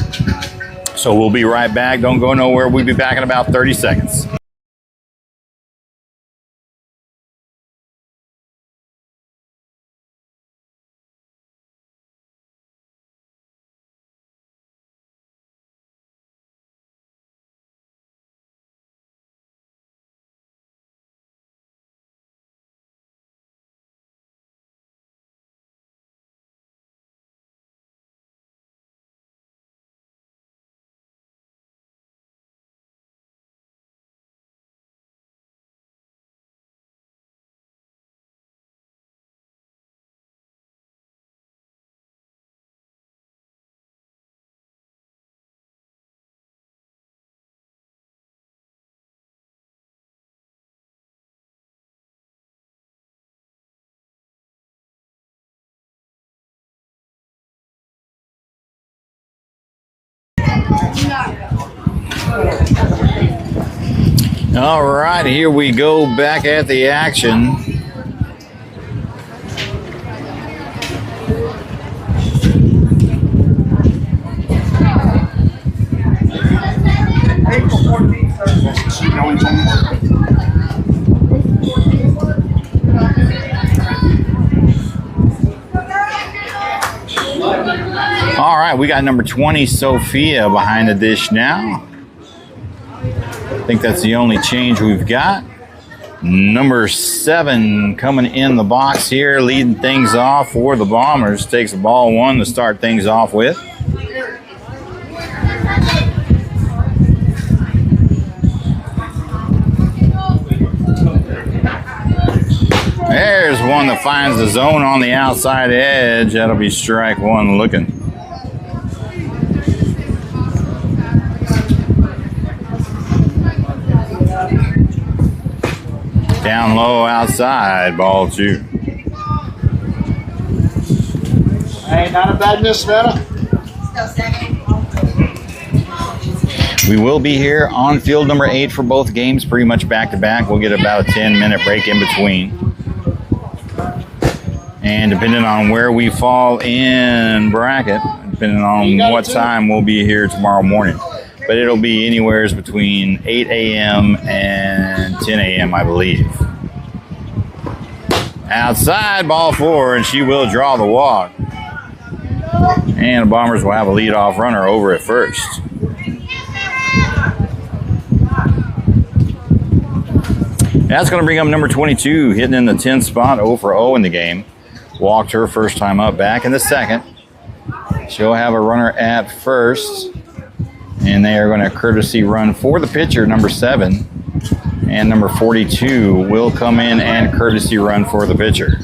so we'll be right back. Don't go nowhere. We'll be back in about 30 seconds. All right, here we go back at the action. April 14th. All right, we got number 20, Sophia, behind the dish now. I think that's the only change we've got. Number 7 coming in the box here, leading things off for the Bombers. Takes the ball 1 to start things off with. There's one that finds the zone on the outside edge. That'll be strike 1 looking. Down low outside, ball 2. Hey, not a bad miss, Savannah. We will be here on field number 8 for both games, pretty much back to back. We'll get about a 10-minute break in between. And depending on where we fall in bracket, depending on what time we'll be here tomorrow morning. But it'll be anywhere between 8 a.m. and 10 a.m., I believe. Outside, ball 4, and she will draw the walk. And the Bombers will have a leadoff runner over at first. That's going to bring up number 22, hitting in the 10th spot, 0 for 0 in the game. Walked her first time up, back in the second. She'll have a runner at first. And they are going to courtesy run for the pitcher, number 7. And number 42 will come in and courtesy run for the pitcher.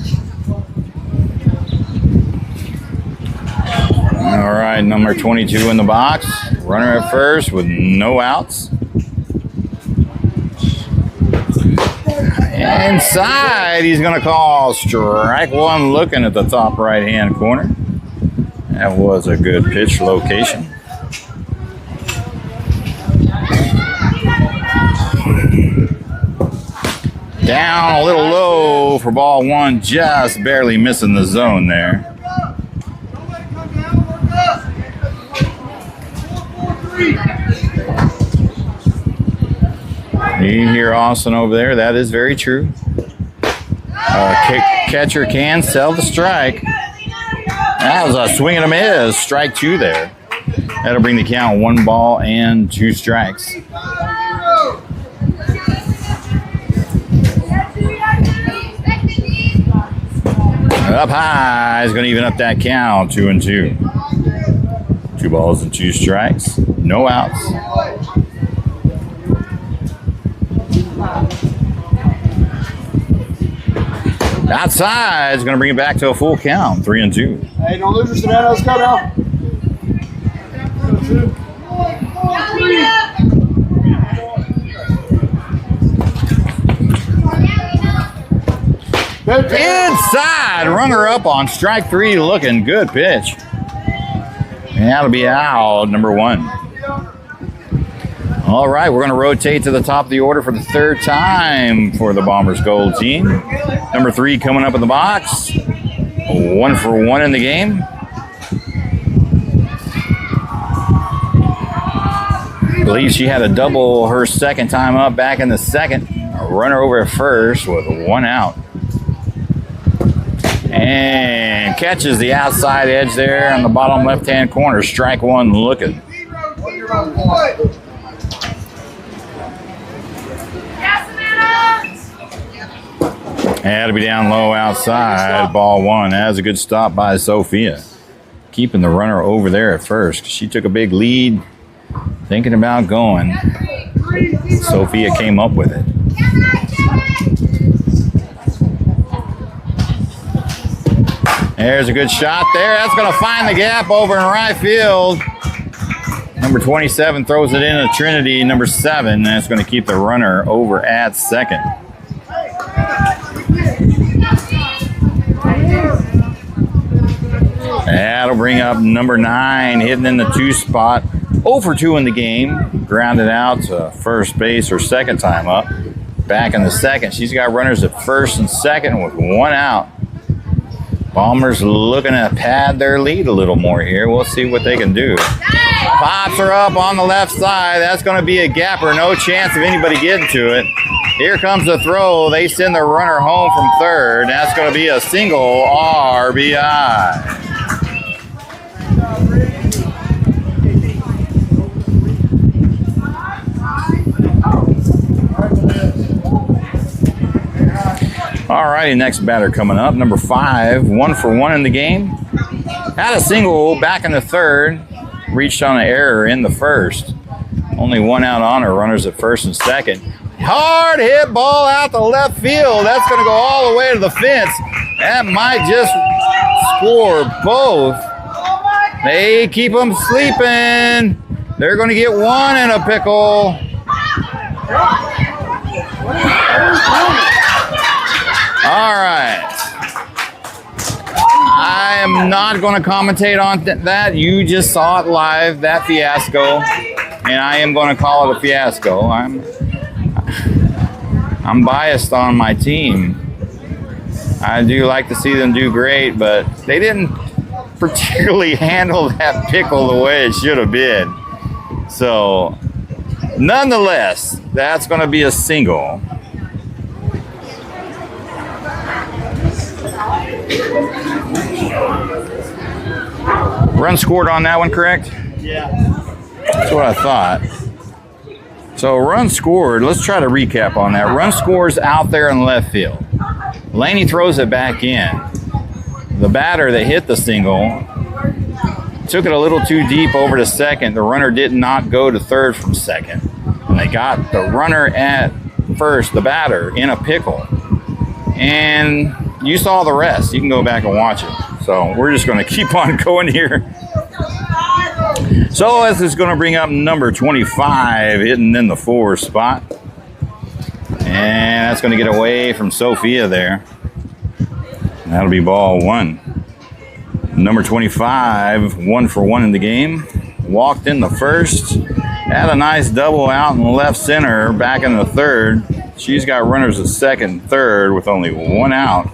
All right, number 22 in the box. Runner at first with no outs. Inside, he's going to call strike 1 looking at the top right-hand corner. That was a good pitch location. Down a little low for ball 1, just barely missing the zone there. You hear Austin over there. That is very true. Catcher can sell the strike. That was a swing and a miss. Strike 2 there. That'll bring the count 1 ball and 2 strikes. Up high is going to even up that count, 2 and 2. 2 balls and 2 strikes, no outs. Outside is going to bring it back to a full count, 3 and 2. Hey, don't lose your Savannah. Let's go now. Good pitch. Inside, runner up on strike 3, looking good pitch. And that'll be out, number 1. All right, we're going to rotate to the top of the order for the 3rd time for the Bombers Gold team. Number 3 coming up in the box. 1 for 1 in the game. I believe she had a double her 2nd time up back in the 2nd. A runner over at first with 1 out. And catches the outside edge there on the bottom left-hand corner. Strike 1 looking. Had to be down low outside. Ball 1. That was a good stop by Sophia. Keeping the runner over there at first. She took a big lead, thinking about going. Sophia came up with it. There's a good shot there. That's going to find the gap over in right field. Number 27 throws it in to Trinity. Number 7. That's going to keep the runner over at 2nd. That'll bring up number 9, hitting in the 2 spot. 0 for 2 in the game. Grounded out to first base her 2nd time up. Back in the 2nd. She's got runners at 1st and 2nd with 1 out. Bombers looking to pad their lead a little more here. We'll see what they can do. Pops her up on the left side. That's going to be a gapper. No chance of anybody getting to it. Here comes the throw. They send the runner home from 3rd. That's going to be a single RBI. All righty, next batter coming up, number 5, 1 for 1 in the game. Had a single back in the 3rd, reached on an error in the 1st. Only 1 out on her, runners at 1st and 2nd. Hard hit ball out to left field. That's going to go all the way to the fence. That might just score both. They keep them sleeping. They're going to get 1 in a pickle. All right. I am not going to commentate on that. You just saw it live, that fiasco, and I am going to call it a fiasco. I'm biased on my team. I do like to see them do great, but they didn't particularly handle that pickle the way it should have been. So, nonetheless, that's going to be a single. Run scored on that one, correct? Yeah. That's what I thought. So run scored. Let's try to recap on that. Run scores out there in left field. Laney throws it back in. The batter that hit the single took it a little too deep over to 2nd. The runner did not go to 3rd from 2nd. And they got the runner at 1st, the batter, in a pickle. And you saw the rest. You can go back and watch it. So we're just going to keep on going here. So this is going to bring up number 25, hitting in the 4 spot. And that's going to get away from Sophia there. That'll be ball 1. Number 25, 1 for 1 in the game. Walked in the 1st. Had a nice double out in the left center back in the 3rd. She's got runners at 2nd, 3rd with only 1 out.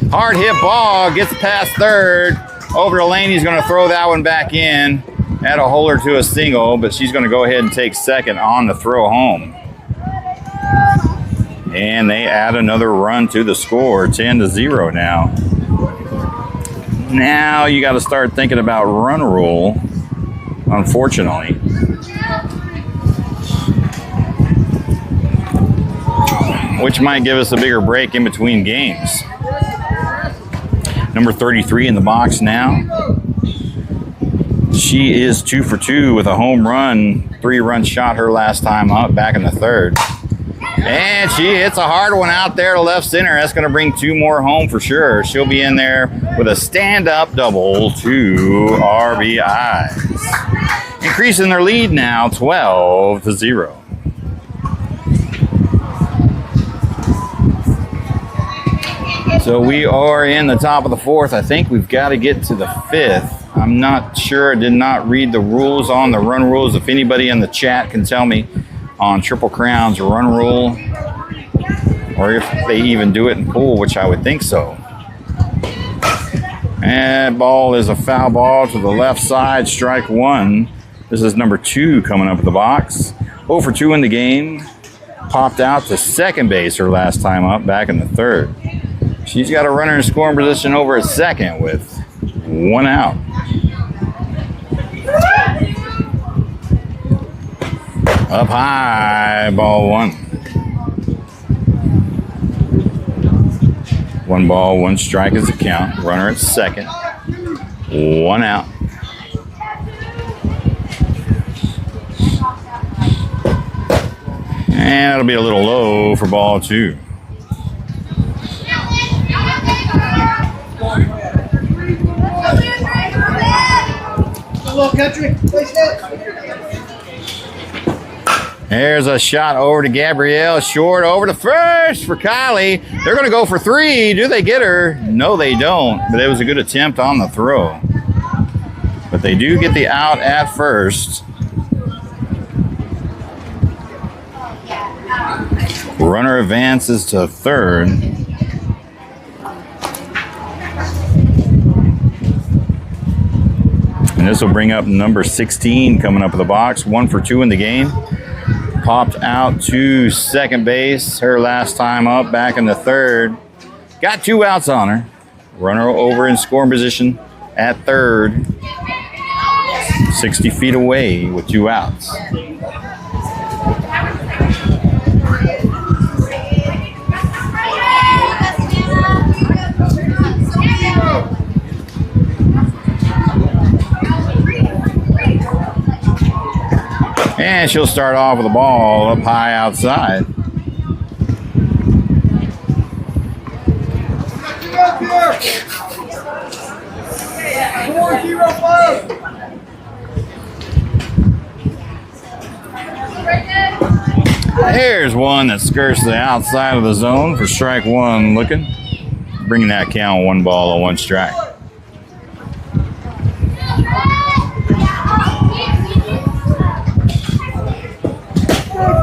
Hard hit ball, gets past 3rd. Over to Laney's going to throw that one back in. That'll hold her to a single, but she's going to go ahead and take 2nd on the throw home. And they add another run to the score, 10-0 now. Now you got to start thinking about run rule, unfortunately. Which might give us a bigger break in between games. Number 33 in the box now. She is 2 for 2 with a home run, 3-run shot her last time up back in the third. And she hits a hard one out there to left center. That's going to bring 2 more home for sure. She'll be in there with a stand-up double, 2 RBIs. Increasing their lead now, 12-0. So we are in the top of the 4th. I think we've got to get to the 5th. I'm not sure. I did not read the rules on the run rules. If anybody in the chat can tell me on Triple Crown's run rule, or if they even do it in pool, which I would think so. And ball is a foul ball to the left side, strike 1. This is number 2 coming up in the box. 0 for 2 in the game. Popped out to second base her last time up, back in the third. She's got a runner in scoring position over at second with 1 out. Up high, ball 1. 1 ball, 1 strike is the count. Runner at second. 1 out. And it'll be a little low for ball 2. There's a shot over to Gabrielle. Short over to first for Kylie. They're going to go for 3. Do they get her? No, they don't. But it was a good attempt on the throw. But they do get the out at first. Runner advances to third. And this will bring up number 16 coming up in the box. 1 for 2 in the game. Popped out to second base her last time up, back in the third. Got 2 outs on her. Runner over in scoring position at third. 60 feet away with 2 outs. And she'll start off with the ball up high outside. There's one that skirts the outside of the zone for strike 1 looking. Bringing that count 1 ball and 1 strike.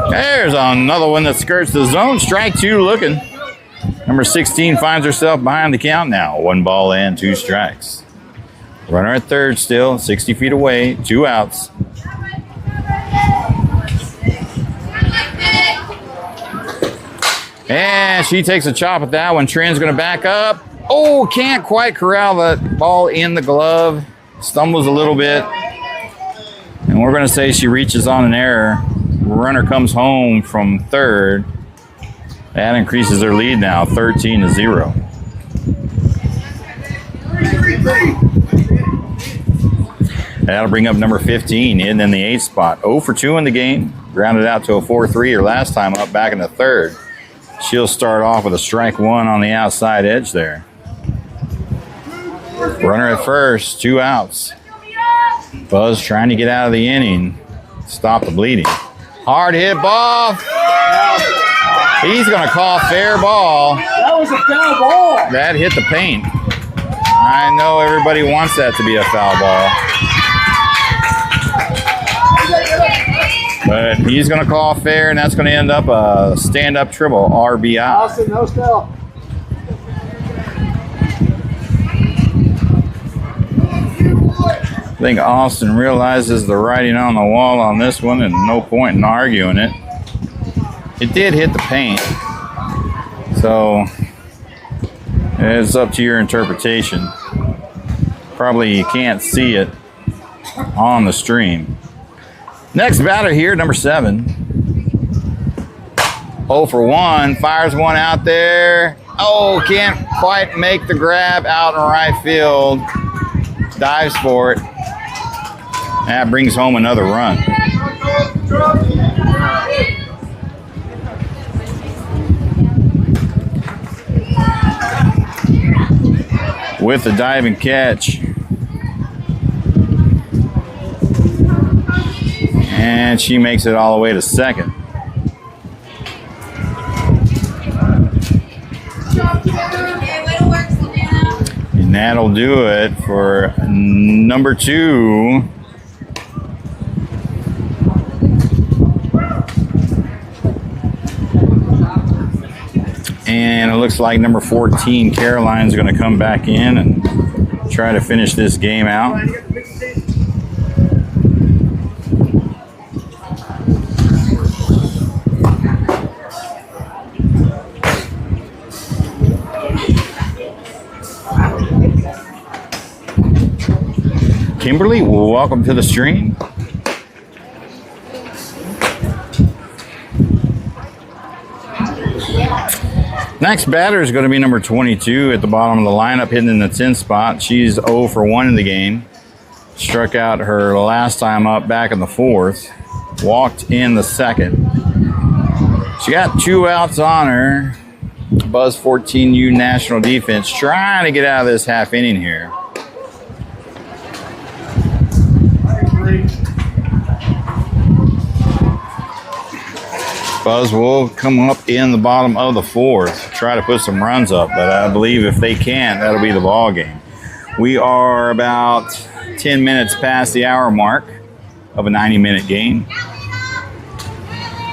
There's another one that skirts the zone. Strike 2 looking. Number 16 finds herself behind the count now. 1 ball and 2 strikes. Runner at third still, 60 feet away, 2 outs. And she takes a chop at that one. Trent's going to back up. Oh, can't quite corral that ball in the glove. Stumbles a little bit. And we're going to say she reaches on an error. Runner comes home from third. That increases their lead now, 13-0. That'll bring up number 15 in the 8th spot. 0 for 2 in the game. Grounded out to a 4-3 her last time up, back in the third. She'll start off with a strike 1 on the outside edge there. Runner at first, 2 outs. Buzz trying to get out of the inning. Stop the bleeding. Hard hit ball. He's going to call fair ball. That was a foul ball. That hit the paint. I know everybody wants that to be a foul ball. But he's going to call fair, and that's going to end up a stand-up triple RBI. Austin, no stop. I think Austin realizes the writing on the wall on this one and no point in arguing it. It did hit the paint. So it's up to your interpretation. Probably you can't see it on the stream. Next batter here, number 7. 0 for 1. Fires one out there. Oh, can't quite make the grab out in right field. Dives for it. That brings home another run. With the diving catch. And she makes it all the way to second. And that'll do it for number 2. And it looks like number 14, Caroline's going to come back in and try to finish this game out. Kimberly, welcome to the stream. Next batter is going to be number 22 at the bottom of the lineup, hitting in the 10th spot. She's 0 for 1 in the game. Struck out her last time up back in the 4th. Walked in the 2nd. She got 2 outs on her. Buzz 14U National Defense trying to get out of this half inning here. Buzz will come up in the bottom of the 4th, try to put some runs up, but I believe if they can't, that'll be the ball game. We are about 10 minutes past the hour mark of a 90-minute game.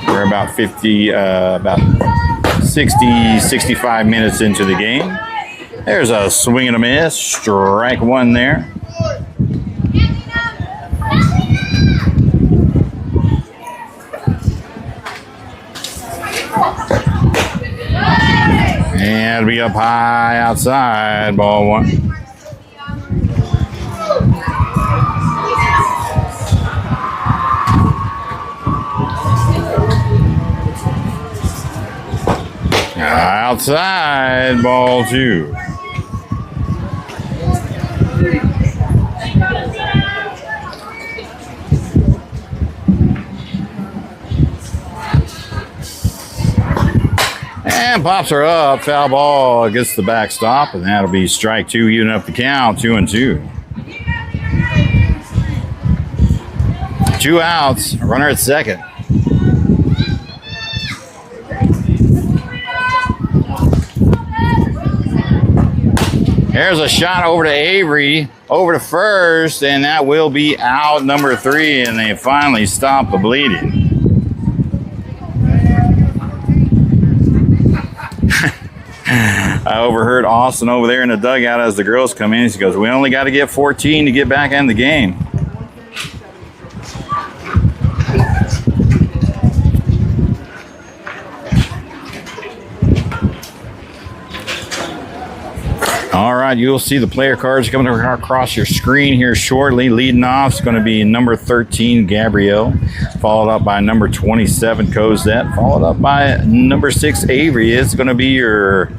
We're about 60, 65 minutes into the game. There's a swing and a miss, strike 1 there. And it'll be up high outside, ball 1. Outside, ball 2. And pops her up, foul ball against the backstop, and that'll be strike 2, even up the count, 2-2. 2 outs, runner at second. There's a shot over to Avery, over to first, and that will be out, number 3, and they finally stop the bleeding. I overheard Austin over there in the dugout as the girls come in. He goes, "We only got to get 14 to get back in the game." All right, you'll see the player cards coming across your screen here shortly. Leading off is going to be number 13, Gabrielle, followed up by number 27, Cosette, followed up by number 6, Avery. It's going to be your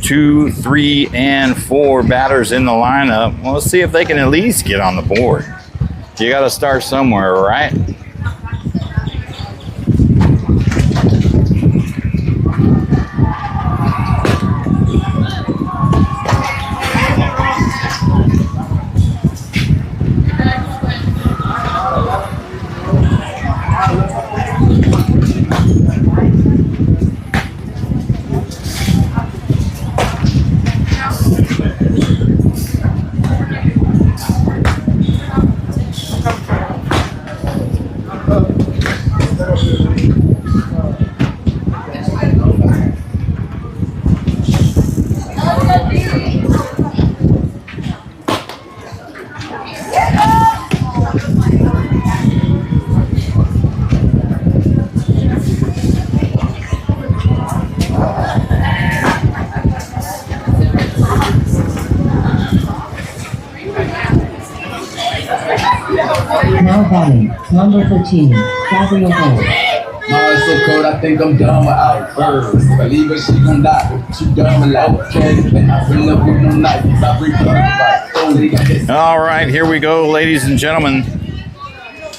2, 3, and 4 batters in the lineup. Well, let's see if they can at least get on the board. You got to start somewhere, right? Now batting, number 13, Gabriel Holt. No, it's so cold, I think I'm done without her. Believe it, she gon' die. She done without Kevin. I feel up with no knife. I bring her. All right, here we go, ladies and gentlemen.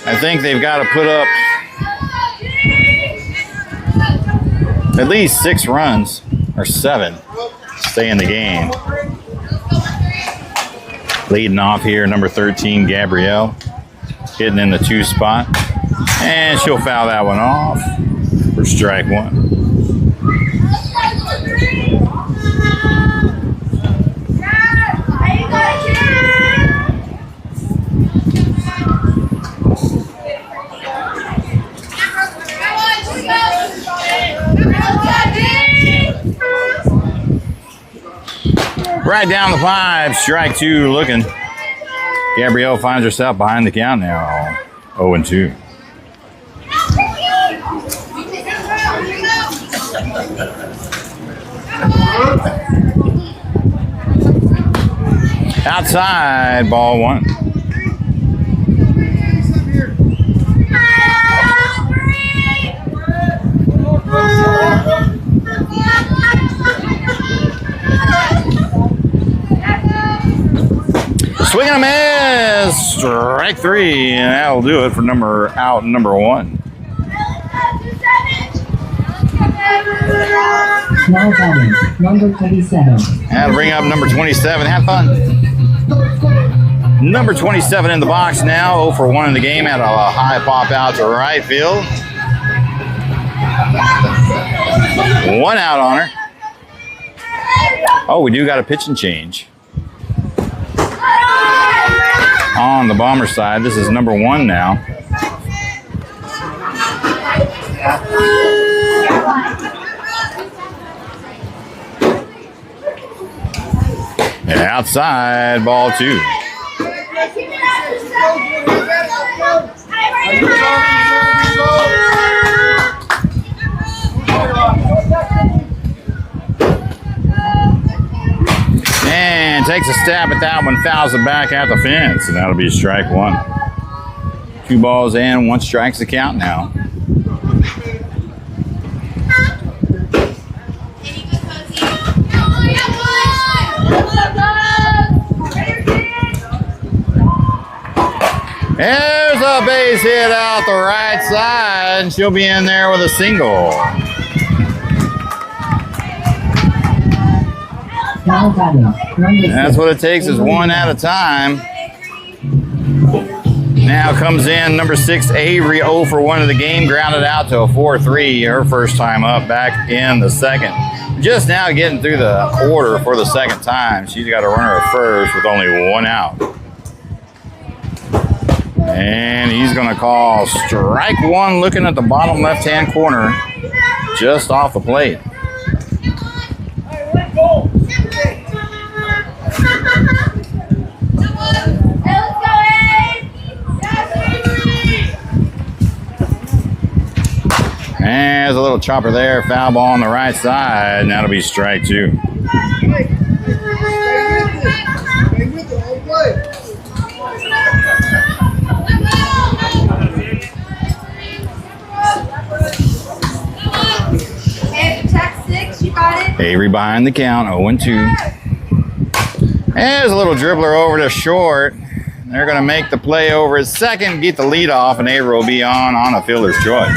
I think they've got to put up at least 6 runs or 7 to stay in the game. Leading off here, number 13, Gabrielle, hitting in the 2 spot. And she'll foul that one off for strike 1. Right down the pipe, strike 2 looking. Gabrielle finds herself behind the count now, 0-2. Outside, ball 1. Swing and a miss, strike 3, and that'll do it for number 1. Now batting, number 37. That'll bring up number 27. Have fun. Number 27 in the box now, 0 for 1 in the game. Had a high pop out to right field. 1 out on her. Oh, we do got a pitching change. On the Bomber side, this is number 1 now. And outside, ball 2. And takes a stab at that one, fouls it back at the fence, and that'll be strike 1. 2 balls and 1 strike's the count now. There's a base hit out the right side, and she'll be in there with a single. Now batting, number 6. That's what it takes, is 1 at a time. Now comes in number 6, Avery, 0 for 1 of the game, grounded out to a 4-3, her first time up back in the second. Just now getting through the order for the second time. She's got a runner at first with only 1 out. And he's going to call strike 1, looking at the bottom left-hand corner, just off the plate. And there's a little chopper there, foul ball on the right side, and that'll be strike 2. Avery behind the count, 0-2. There's a little dribbler over to short. They're going to make the play over at second, get the lead off, and Avery will be on a fielder's choice.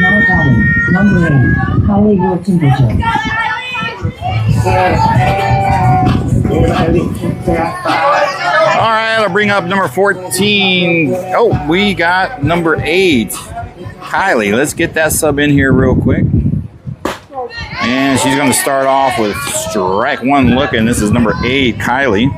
Now batting, number 8, Kylie Wilton-Bridger. All right, I'll bring up number 14. Oh, we got number 8, Kylie. Let's get that sub in here real quick. And she's going to start off with strike 1 looking. This is number 8, Kylie.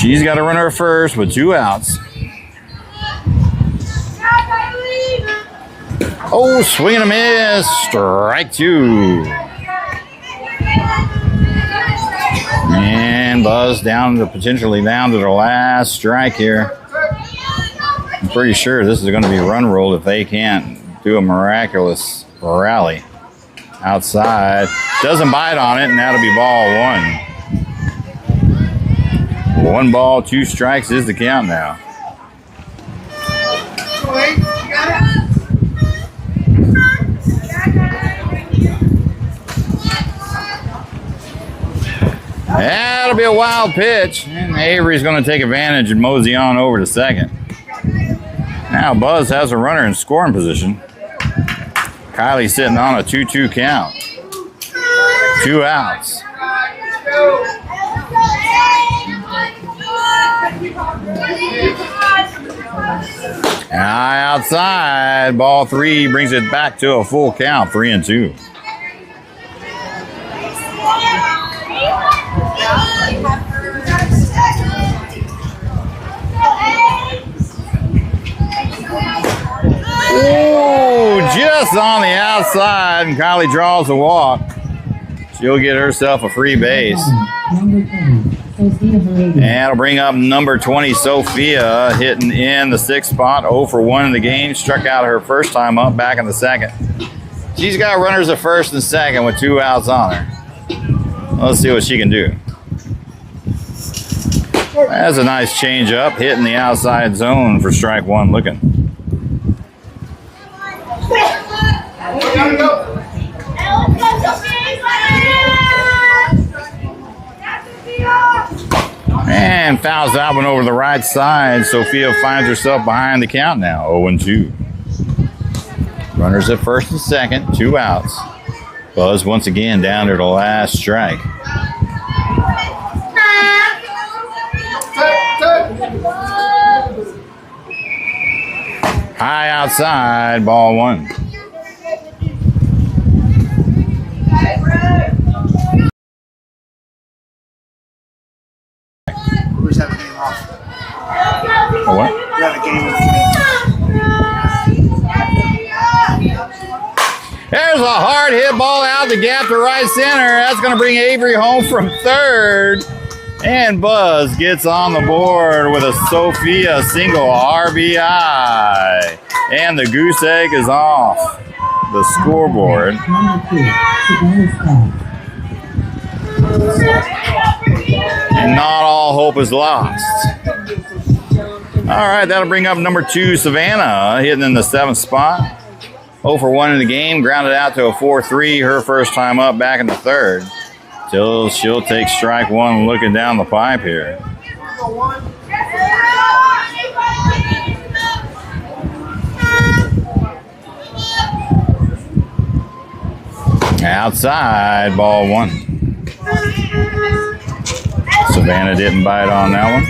She's got a runner first with 2 outs. Oh, swing and a miss. Strike 2. And buzz down to potentially down to the last strike here. I'm pretty sure this is going to be run ruled if they can't do a miraculous rally. outside. Doesn't bite on it, and that'll be ball one. 1 ball, 2 strikes is the count now. That'll be a wild pitch, and Avery's going to take advantage and mosey on over to second. Now Buzz has a runner in scoring position. Kylie's sitting on a 2-2 count. 2 outs. High outside. Ball 3 brings it back to a full count, 3-2. Ooh, just on the outside, and Kylie draws a walk. She'll get herself a free base. Number 20, Sophia Heredia. And it'll bring up number 20, Sophia, hitting in the 6th spot, 0 for 1 in the game. Struck out her first time up back in the 2nd. She's got runners at 1st and 2nd with 2 outs on her. Let's see what she can do. That's a nice change up, hitting the outside zone for strike 1 looking. And fouls that one over the right side. Sophia finds herself behind the count now, 0-2. Runners at 1st and 2nd, 2 outs. Buzz once again down to the last strike. High outside, ball 1. We just have a game off. A what? We have a game off. There's a hard hit ball out the gap to right center. That's going to bring Avery home from 3rd. And Buzz gets on the board with a Sophia single RBI. And the goose egg is off the scoreboard. Number 2, Savannah Scott. And not all hope is lost. All right, that'll bring up number 2, Savannah, hitting in the 7th spot. 0 for 1 in the game, grounded out to a 4-3, her first time up back in the 3rd. Till she'll take strike 1 looking down the pipe here. Outside, ball 1. Savannah didn't bite on that one.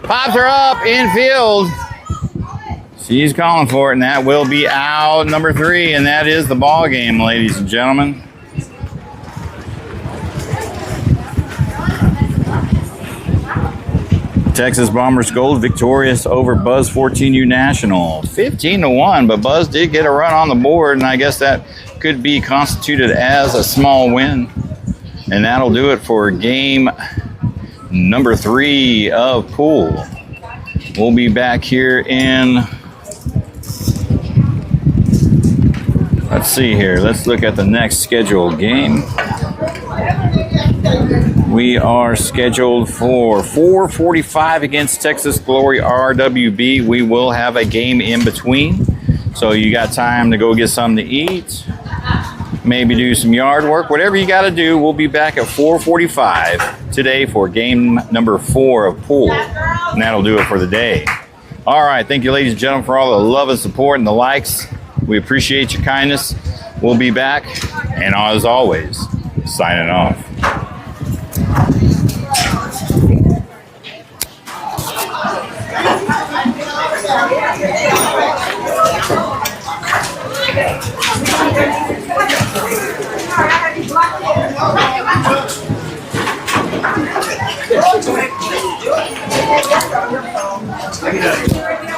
Pops her up infield. She's calling for it, and that will be out number 3, and that is the ball game, ladies and gentlemen. Texas Bombers Gold victorious over Buzz 14U National, 15-1. But Buzz did get a run on the board, and I guess that could be constituted as a small win. And that'll do it for game number 3 of pool. We'll be back here in, let's see here. Let's look at the next scheduled game. We are scheduled for 4:45 against Texas Glory RWB. We will have a game in between, so you got time to go get something to eat, maybe do some yard work, whatever you got to do. We'll be back at 4:45 today for game number 4 of pool, and that'll do it for the day. All right, thank you, ladies and gentlemen, for all the love and support and the likes. We appreciate your kindness. We'll be back, and as always, signing off. I